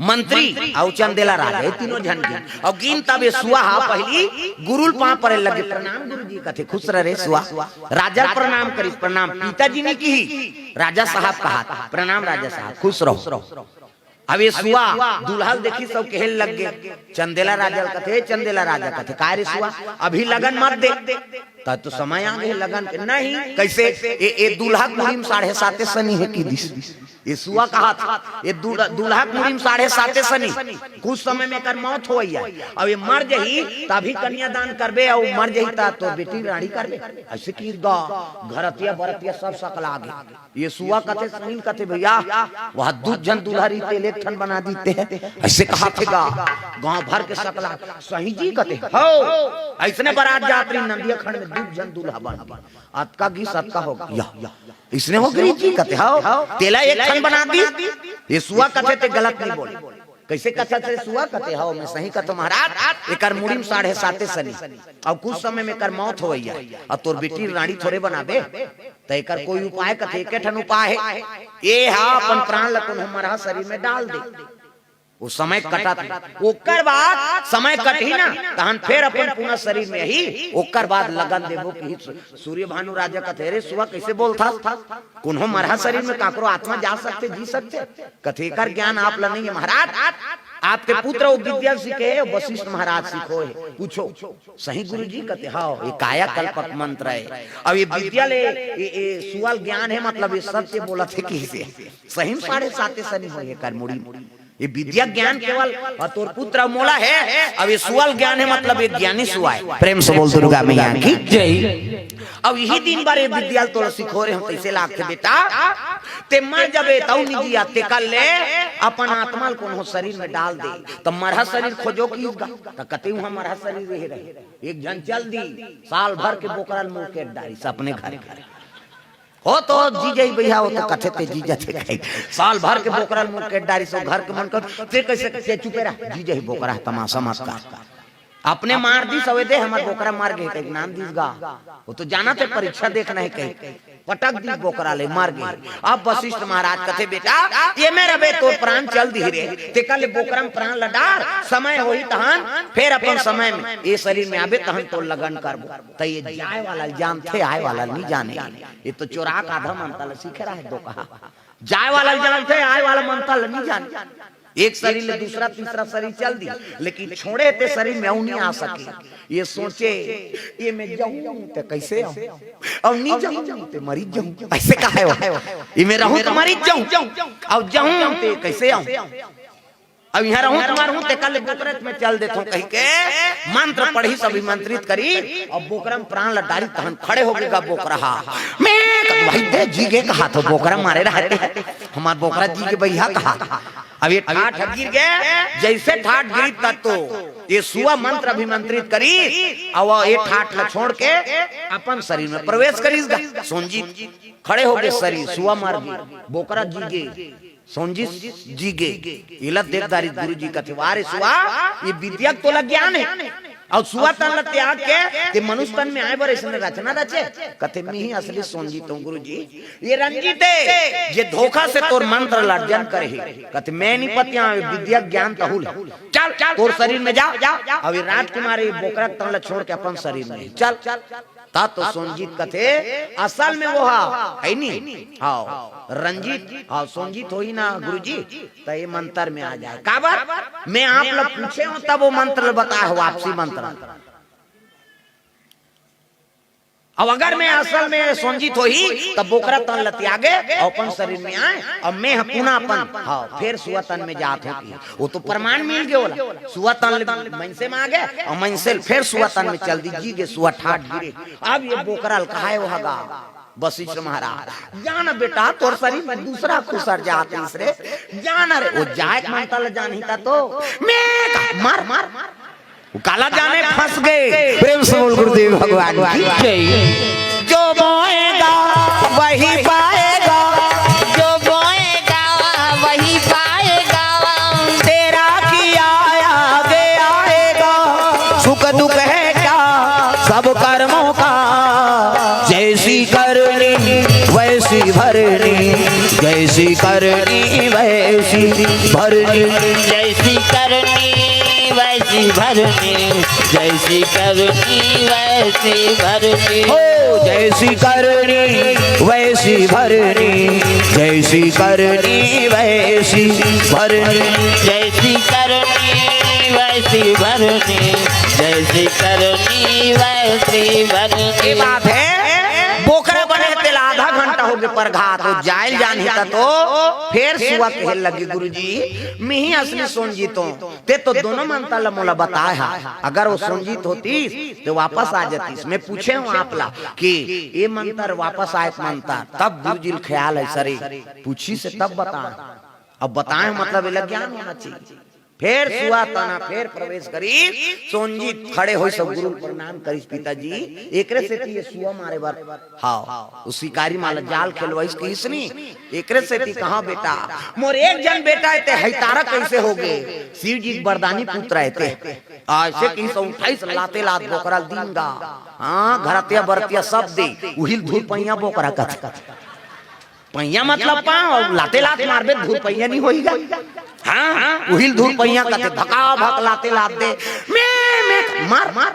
मंत्री और चंदेला राजा ये तीनों जन गिन और गिन तब ये सुआ पहली गुरुल पां पर लगे प्रणाम गुरु जी कथे खुश रहे सुआ राजा प्रणाम करी प्रणाम पिताजी ने की राजा साहब कहा प्रणाम राजा साहब खुश रहो। अब ये सुआ दूल्हा देखी सब कहल लग गए चंदेला राजा कथे चंदेला राजा कथे कार्य सुआ अभी लगन मत दे तो समय आ गए लगन के नहीं कैसे ये दूल्हा मुहिम 7:30 सनी है की दिस ये सुआ कहा था ये दूल्हा मुहिम 7:30 सनी कुछ समय में कर मौत हो अब ये मर जही तभी कन्यादान करबे और मर जही ता तो बेटी रानी करबे ऐसे की घरतिया बरतिया सब सकला आगे ये सुआ कथे सुनील कथे भैया वह दूध जन दूल्हा रीते इलेक्शन बना देते हैं ऐसे कहा थे गांव भर के सकला सही जी कथे हो ऐसने बारात यात्री नंदिया खंड में दूध जन दूल्हा बन अतका की सतका होगा इसने हो गई जी कथे हो तेला एक खंड बना दी ये सुआ कथे ते गलत नहीं बोले कैसे कथा से सुआ कथे हो मैं सही कथो महाराज एकर मुड़ीम 7:30 सनी अब कुछ समय में कर मौत हो गई और तोर बेटी रानी थोड़े बनाबे तो एकर कोई उपाय कथे एक ठन उपाय है ये हा अपन प्राण लकुन हमारा शरीर में डाल दे वो समय कटा ओकर बाद समय कटी ना तहन फिर अपन पुनः शरीर में ही ओकर बाद लगन देबो कि सूर्य भानु राजा कथे रे सुआ कैसे बोलता कुन्हो मरहा शरीर में काकरो आत्मा जा सकते जी सकते कथे कर ज्ञान आप ला नहीं है महाराज आपके पुत्र विद्या सीखे वशिष्ठ महाराज सीखो है पूछो सही गुरु जी कहते हाँ ये काया कल्पक मंत्र है अब ये विद्या ले ये सुअल ज्ञान है मतलब ये सत्य बोला थे कि सही 7:30 सनी हो कर मुड़ी ये विद्या ज्ञान केवल और तोर पुत्र मोला है अब ये सुअल ज्ञान है मतलब ये ज्ञानी सुआ है प्रेम से बोल दुर्गा मैया की जय। अब यही दिन बारे विद्या तोड़ सिखो रहे हम कैसे लाख बेटा ते मर जबे तौ निजी आते कल ले अपन आत्मा को हो शरीर में डाल दे तो मरहा शरीर खोजो की तो कते हुआ मरहा शरीर रहे एक जन चल दी साल भर के बोकरल मुंह के डारी से अपने घर हो तो जीजे भैया हो तो कथे ते जीजा थे साल भर के बोकरल मुंह के डारी से घर के मन कर फिर कैसे चुपे रहा जीजे बोकरा तमाशा मत कर अपने मार दी सवे दे हमार बोकरा मार गए कहीं नाम दीस गा वो तो जाना थे परीक्षा देखना है कहीं पटक दी बोकरा ले मार गए। अब वशिष्ठ महाराज कथे बेटा ये मेरा बे तो प्राण चल दी रे ते कल बोकरा में प्राण लडार समय होई तहन फिर अपन समय में ये शरीर में आबे तहन तो लगन करबो त ये जाए वाला जान थे आए वाला नहीं जाने ये तो चोरा का आधा मंतल सीख रहा है दो कहा जाए वाला जान थे आए वाला मंतल नहीं जाने एक शरीर ले दूसरा तीसरा शरीर चल दी लेकिन छोड़े ते शरीर में नहीं आ सके ये सोचे ये मैं जाऊं तो कैसे आऊं और नहीं जाऊं तो मरी जाऊं ऐसे काहे हो ये मैं रहूं तो मरी जाऊं और जाऊं तो कैसे आऊं अब यहाँ रहूं तुम्हारा हूं ते कल बोकरत में चल देता हूं कहीं के मंत्र पढ़ी सभी मंत्रित करी और बोकरम प्राण लडारी तहन खड़े हो गएगा बोकरा मैं भाई दे जी के कहा तो बोकरा मारे रहते हमार बोकरा जी के भैया कहा अब ये ठाठ गिर गए जैसे ठाठ गिरी तक तो ये सुआ मंत्र अभिमंत्रित करी और ये ठाठ ला छोड़ के अपन शरीर में प्रवेश करीगा सोनजी खड़े हो गए शरीर सुआ मार गई बोकरा जी गे सोनजी जी गे इला देवदारी गुरु जी का वारे सुआ ये विद्या तो लग ज्ञान है और सुआ तन त्याग के ते मनुष्य तन में आए बर इसने रचना रचे कथे में ही असली सोनजी तो गुरु जी ये रंजीत है ये धोखा से तोर मंत्र लर्जन करे कथे मैं नहीं पतिया विद्या ज्ञान तहुल चल चल तोर शरीर में जा अब ये राजकुमार ये बोकरा तन छोड़ के अपन शरीर में चल ता तो सोनजीत कथे असल में वो है नहीं हाँ रंजीत हाँ सोनजीत हो ही ना गुरुजी तो ये मंत्र में आ जाए काबर मैं आप लोग पूछे हो तब वो मंत्र बताया हो वापसी मंत्र अब अगर मैं असल में सोनजीत हो ही तब बोकरा तन लतिया गए अपन शरीर में आए और मैं पुनः अपन हाँ फिर सुआ तन में जात होती वो तो प्रमाण मिल गया सुआ तन मन से में आ गए और मन से फिर सुआ तन में चल दी जी के सुआ ठाठ गिरे अब ये बोकरा कहा होगा वशिष्ठ महाराज जाना बेटा तोर शरीर में दूसरा खुसर जात तीसरे जाना रे वो जाए मानता ल जान ही था तो मैं मार मार काला जाने फंस गए प्रेम से बोल गुरुदेव भगवान की जय। जो बोएगा वही पाएगा जो बोएगा वही पाएगा तेरा जैसी करनी वैसी भरनी, जैसी करनी वैसी भरनी, जैसी करनी वैसी भरनी, जैसी करनी वैसी भरनी। हो जैसी करनी वैसी भरनी, जैसी करनी वैसी भरनी, जैसी करनी वैसी भरनी, जैसी करनी वैसी भरनी। बात है बोकरा बने तेल आधा घंटा हो गए पर घात हो जाइल जान हिता तो फिर सुआ कहल लगी गुरुजी मिही असली सोनजीतो ते तो दोनों मनता ला मोला बताया अगर वो सोनजीत होती तो वापस आ जाती। मैं पूछे हूँ आपला कि ये मंत्र वापस आए मंत्र तब गुरुजी ख्याल है सरे पूछी से तब बताए अब बताए मतलब ये ज्ञान होना चाहिए। फिर सुआ तना फिर प्रवेश करी सोनजीत खड़े हो सब गुरु प्रणाम करी पिताजी एकरे से ये सुआ मारे बार हाँ उस शिकारी माला जाल खेलवाइस की इसनी एकरे से कहाँ बेटा मोर एक जन बेटा है ते हैतारा कैसे हो गए शिव जी वरदानी पुत्र है ते ऐसे की 28 लाते लात बोकरा दींगा हाँ घरतिया बरतिया सब दे उहिल धूल पैया बोकरा कथ पैया मतलब पाँव लाते लात मारबे धूल पैया नहीं होईगा। हाँ उहिल धूल पैया कथे धका भक लाते लात दे मैं मार मार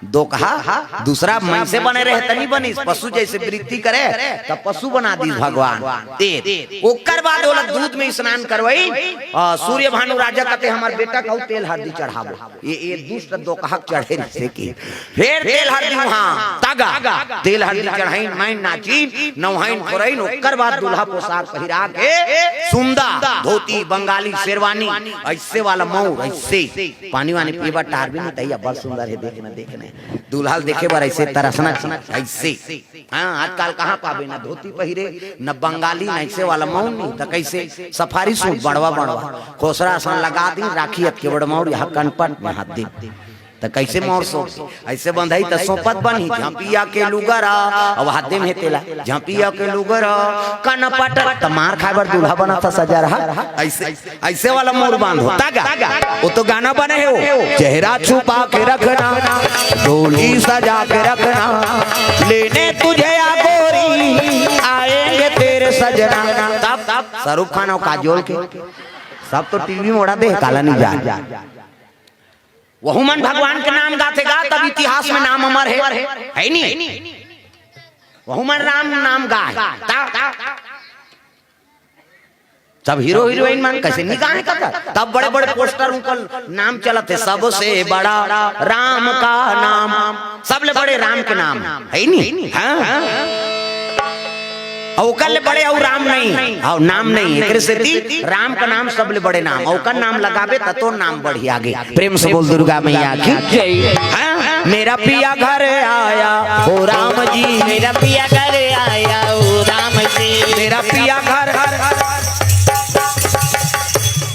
दो कहा दूसरा मैं से बने रहे तनी बनिस पशु जैसे वृत्ति करे तब पशु बना दी भगवान तेल ओकर बाद वाला दूध में स्नान करवाई सूर्य भानु राजा कहते हमार बेटा कहू तेल हल्दी चढ़ावो ये दुष्ट दो कहा चढ़े से की फिर तेल हल्दी हाँ तागा तेल हल्दी चढ़ाई माइन नाची नौहाइन खोराइन ओकर बाद दूल्हा पोशाक पहिरा के सुंदर धोती बंगाली शेरवानी ऐसे वाला मऊ ऐसे पानी वानी पीवा टार भी नहीं तैया बहुत सुंदर है देखने दूल्हा देखे बार ऐसे तरसना ऐसे हाँ आजकल कहाँ पावे ना धोती पहिरे न बंगाली न ऐसे वाला मौन नहीं तो कैसे सफारी सूट बड़वा बड़वा खोसरा आसन लगा दी राखी के बड़मौर यहाँ कनपट में हाथ दी तो कैसे मोर सो ऐसे बंधाई तो सोपत बनी झंपिया के लुगरा अब हाथे में तेला झंपिया के लुगरा कनपट तो मार खाए बार दूल्हा बना था सजा रहा ऐसे ऐसे वाला मोर बांध होता गा वो तो गाना बने हो चेहरा छुपा के रखना डोली सजा के रखना लेने तुझे आ गोरी आएंगे तेरे सजना तब शाहरुख खान और काजोल के सब तो टीवी में उड़ा दे काला नहीं जा वहुमन भगवान के नाम गाते गा तब इतिहास में नाम अमर है नहीं वहुमन राम नाम गा सब हीरो हीरोइन मान कैसे नहीं गाए तब बड़े बड़े पोस्टर उनका नाम चलत है सबसे बड़ा राम का नाम सबले बड़े राम के नाम है नहीं औकल बड़े और राम नहीं और नाम नहीं एक से राम का नाम सबले बड़े नाम औकल नाम लगावे तो नाम बढ़ी आगे प्रेम से बोल दुर्गा मैया की जय। मेरा पिया घर आया ओ राम जी मेरा पिया घर आया ओ राम जी मेरा पिया घर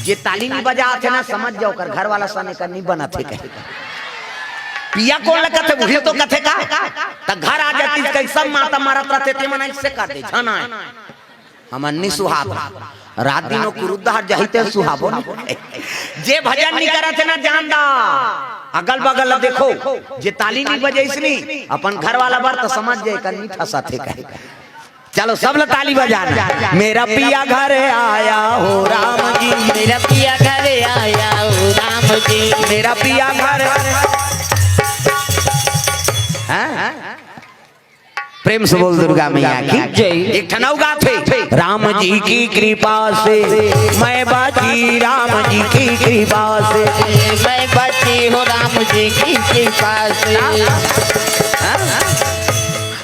ये ताली नहीं बजा थे ना समझ जाओ कर घर वाला सने का नहीं बना थे पिया कौन लगा थे वही तो कथे का त घर आ जाती कैसा माता मारत रहते ते मना इससे कर दे छना हमन्नी सुहाब रात दिनों कुरुद्धार जहिते सुहाबो जे भजन नहीं करत ना जानदा अगल बगल देखो जे ताली नहीं बजे इसनी अपन घर वाला बार तो समझ जाए कर मीठा साथे कहे चलो सब लोग ताली बजाना मेरा पिया घर आया हो राम जी मेरा पिया घर आया हो राम जी मेरा पिया घर प्रेम से बोल दुर्गा मैया की जय। एक ठनौगा थे राम जी की कृपा से मैं बाजी राम जी की कृपा से मैं बची हूँ राम जी की कृपा से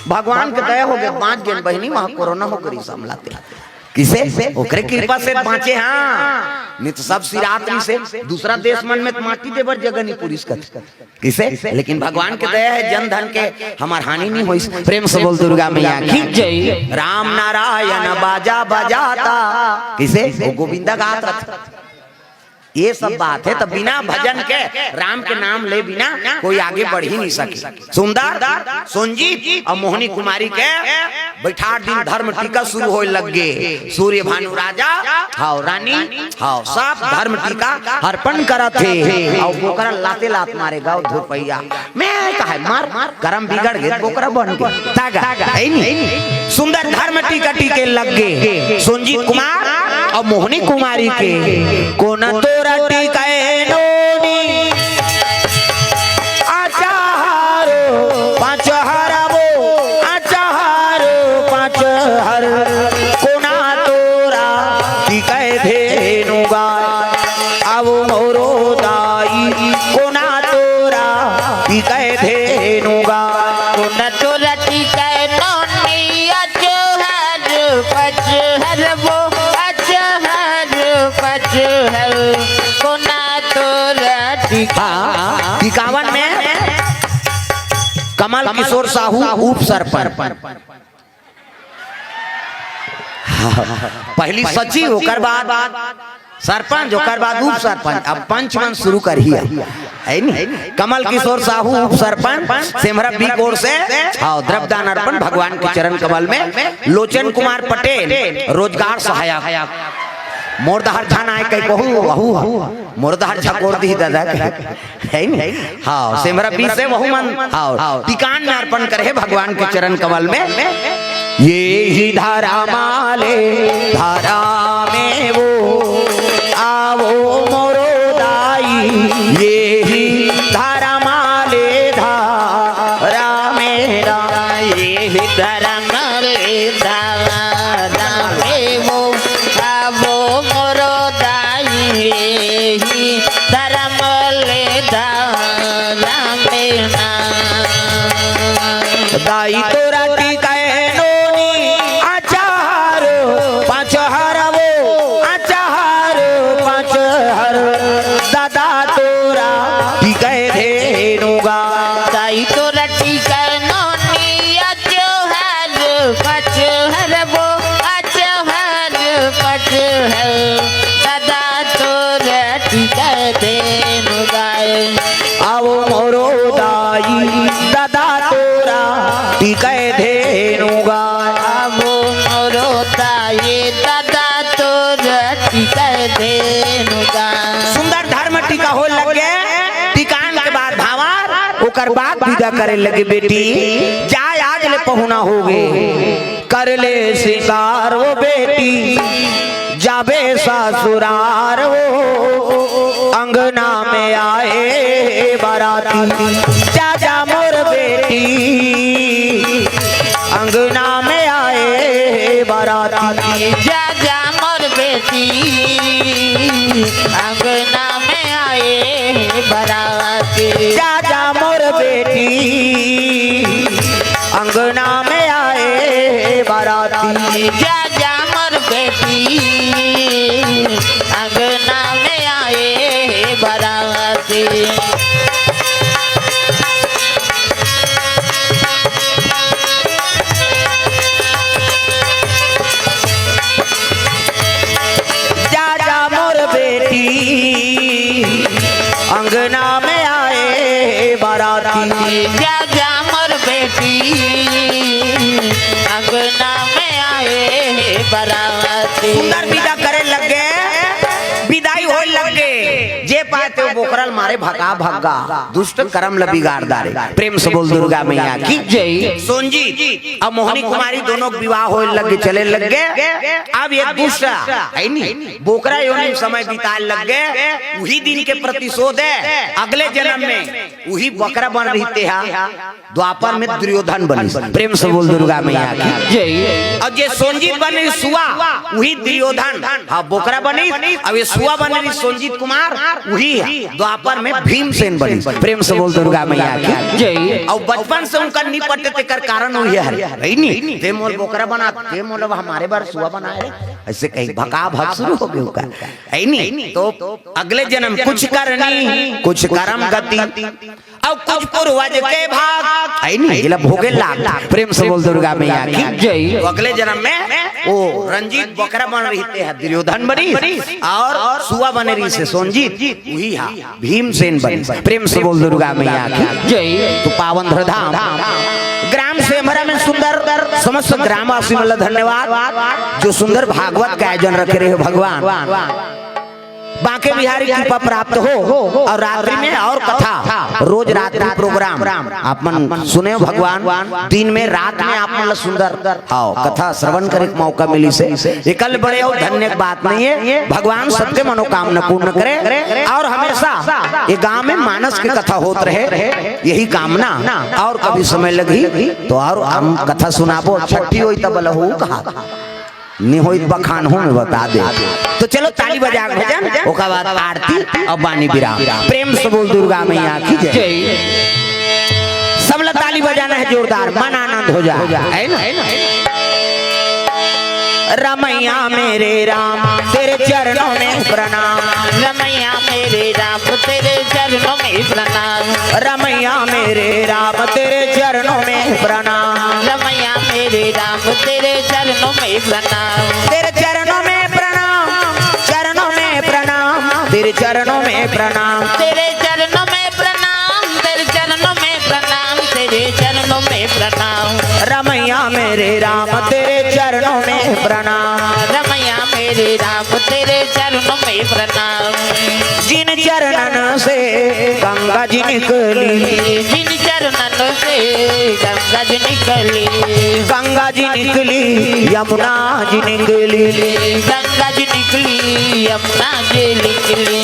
भगवान के दया हो गए 5 दिन बहनी वहां कोरोना हो गई संभलाते किसे ओकरे कृपा से बाँचे हाँ नहीं तो सब सिरातरी से दूसरा देश मन में माटी देवर जगह नहीं पूरी किसे लेकिन भगवान के दया है जन धन के हमार हानि नहीं हुई। प्रेम से बोल दुर्गा मैया की जय। राम नारायण बाजा बजाता किसे वो गोविंदा गात ये सब बात है। तो बिना भजन के राम के नाम ले बिना कोई आगे बढ़ ही नहीं सके। सुंदर सोनजीत और मोहनी कुमारी के बैठार दिन धर्म टीका शुरू होए लग गे। सूर्य भानु राजा हाउ रानी हाउ सब धर्म टीका अर्पण करत थे और बोकरा लाते लात मारेगा धुरपैया मैं कहे मार गरम बिगड़ गए बोकरा बन गए तागा है नहीं। सुंदर धर्म टीका टीके लग गे सोनजीत कुमार और मोहनी कुमारी के कोना तोरा टीकाए नोनी आचारो पांच हरबो आचारो पांच हर कोना तोरा टीकाए धेनु गाय अब मोरो दाई कोना तोरा टीकाए धेनु गाय कोना तोरा टीकाए नोनी आचार पांच हरबो कोना तोरा टीकावन में कमल किशोर साहू उप सरपंच पहली सची होकर बाद सरपंच होकर बाद उप सरपंच अब पंचमन शुरू कर ही है नहीं। कमल किशोर साहू उप सरपंच सेमरा बी कोर से द्रव्यदान अर्पण भगवान के चरण कमल में। लोचन कुमार पटेल रोजगार सहायक मोरदहर छान आए कहीं कहू मोरदहर छकोर दी दादा है नहीं। हाँ सेमरा बी से वहु मन हाँ टिकान में अर्पण करे भगवान के चरण कमल में। ये ही धारा माले धारा में वो आवो मोरो दाई ये ही धारा माले धारा मेरा ये ही धारा माले धारा में वो आवो मोरो दाई ये ही धारा माले धारा मेरा दाई तोरा टीकाए नोनी आचार पांच हरबो आचार पांच हर दादा तोरा टीकाए धेनु गाय दाई तोरा टीकाए नोनी आचार पांच हरबो आचार पांच हर दादा तोरा टीकाए धेनु गाय आओ मोरो दाई दादा तोरा टीकाए धेनु गाय आवो मोरो दाई दादा तोरा टीकाए धेनु गाय। सुंदर धर्म टीका हो लगे टिकान के बाद भावार ओकर बाद विदा करे लगे बेटी जाय आज ले पहुना हो गए कर ले शिकार वो बेटी जाबे ससुरार वो अंगना में आए बाराती चाचा मोर बेटी अंगना में आए बाराती जा जा मोर बेटी अंगना में आए बाराती चाचा मोर बेटी अंगना में आए बाराती जा जा मोर बेटी अंगना में आए बाराती चाचा मोर बेटी अंगना में आए बाराती जा जा मोर बेटी अंगना में आए बाराती। सुंदर विदा करे लगे विदाई हो लगे जे पाते वो बोकरल मारे भगा भगा दुष्ट कर्म ल बिगाड़ दारे। प्रेम से बोल दुर्गा मैया की जय। सोनजीत और मोहनी कुमारी दोनों विवाह हो लगे चले लगे। अब एक दूसरा है नहीं बोकरा योनि समय बिता लगे वही दिन के प्रतिशोध है अगले जन्म में वही बकरा बन रहते हैं द्वापर में दुर्योधन बनी। प्रेम से बोल दुर्गा मैया की जय। और जे सोनजीत बने सुआ वही दुर्योधन हाँ बोकरा बनी। अब ये सुआ बने सोनजीत कुमार वही द्वापर में भीमसेन बनी। प्रेम से बोल दुर्गा मैया की जय। और बचपन से उनका निपटते कर कारण हुई है नहीं ते मोल बोकरा बना ते मोल हमारे बार सुआ बनाए ऐसे कहीं भका भग शुरू हो गया है नहीं। तो अगले जन्म कुछ करनी कुछ कर्म गति और कुछ पूर्वज के भाग आई नहीं जिला भोगे लाग प्रेम से बोल दुर्गा मैया की जय। तो अगले जन्म में वो रंजीत बकरा बन रही थे दुर्योधन बनी और सुआ बने रही से सोनजीत वही हा भीमसेन बनी। प्रेम से बोल दुर्गा मैया की जय। तो पावन धाम ग्राम से हमारा में सुंदर समस्त ग्रामवासी मतलब धन्यवाद जो सुंदर भागवत का आयोजन रखे रहे भगवान बांके बिहारी कृपा प्राप्त हो और रात्रि में और कथा रोज रात्रि प्रोग्राम आप मन सुने हो भगवान दिन में रात में आप मन सुंदर आओ कथा श्रवण करे मौका मिली से एकल बड़े और धन्य बात नहीं है। भगवान सबके मनोकामना पूर्ण करे और हमेशा ये गांव में मानस की कथा होत रहे यही कामना। और कभी समय लगी तो और हम कथा सुनाबो छठी होई तब लहू कहा निहोइत बखान हो में बता दे। तो चलो ताली बजा भजन ओका बाद आरती और बानी विराम। प्रेम से बोल दुर्गा मैया की जय। सब लोग ताली बजाना है जोरदार मन आनंद हो जाए है ना। रमैया मेरे राम तेरे चरणों में प्रणाम। रमैया मेरे राम तेरे चरणों में प्रणाम। रमैया मेरे राम तेरे चरणों में प्रणाम। रमैया मेरे राम तेरे चरणों में प्रणाम। तेरे चरणों में प्रणाम चरणों में प्रणाम तेरे चरणों में प्रणाम। तेरे चरणों में प्रणाम तेरे चरणों में प्रणाम तेरे चरणों में प्रणाम। रमैया मेरे राम तेरे चरणों में प्रणाम। रमैया मेरे राम तेरे चरणों में प्रणाम। जिन चरणन से गंगा जी निकली जिन चरणों से गंगा जी निकली गंगा जी निकली यमुना जी निकली गंगा जी निकली यमुना जी निकली।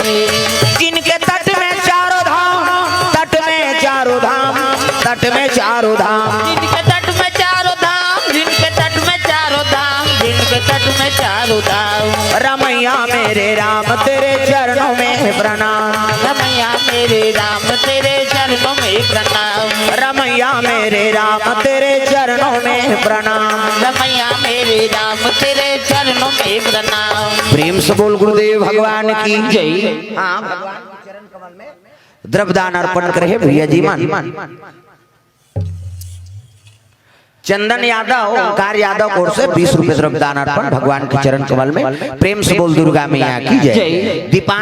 जिनके तट में चारों धाम तट में चारों धाम तट में चारों धाम जिनके तट में चारों धाम जिनके तट में चारों धाम जिनके तट में चारों धाम। रमैया मेरे राम तेरे चरणों में प्रणाम। रमैया मेरे राम तेरे चरणों में प्रणाम। रमैया मेरे राम तेरे चरणों में प्रणाम। रमैया मेरे राम तेरे चरणों में प्रणाम। प्रेम से बोल गुरुदेव भगवान की जय। हाँ भगवान के चरण कमल में द्रव्यदान अर्पण करे भैया जी मान चंदन यादव ओंकार यादव कोर से 20 रुपए द्रव्यदान अर्पण भगवान के चरण कमल में। प्रेम से बोल दुर्गा मैया की जय। दीपान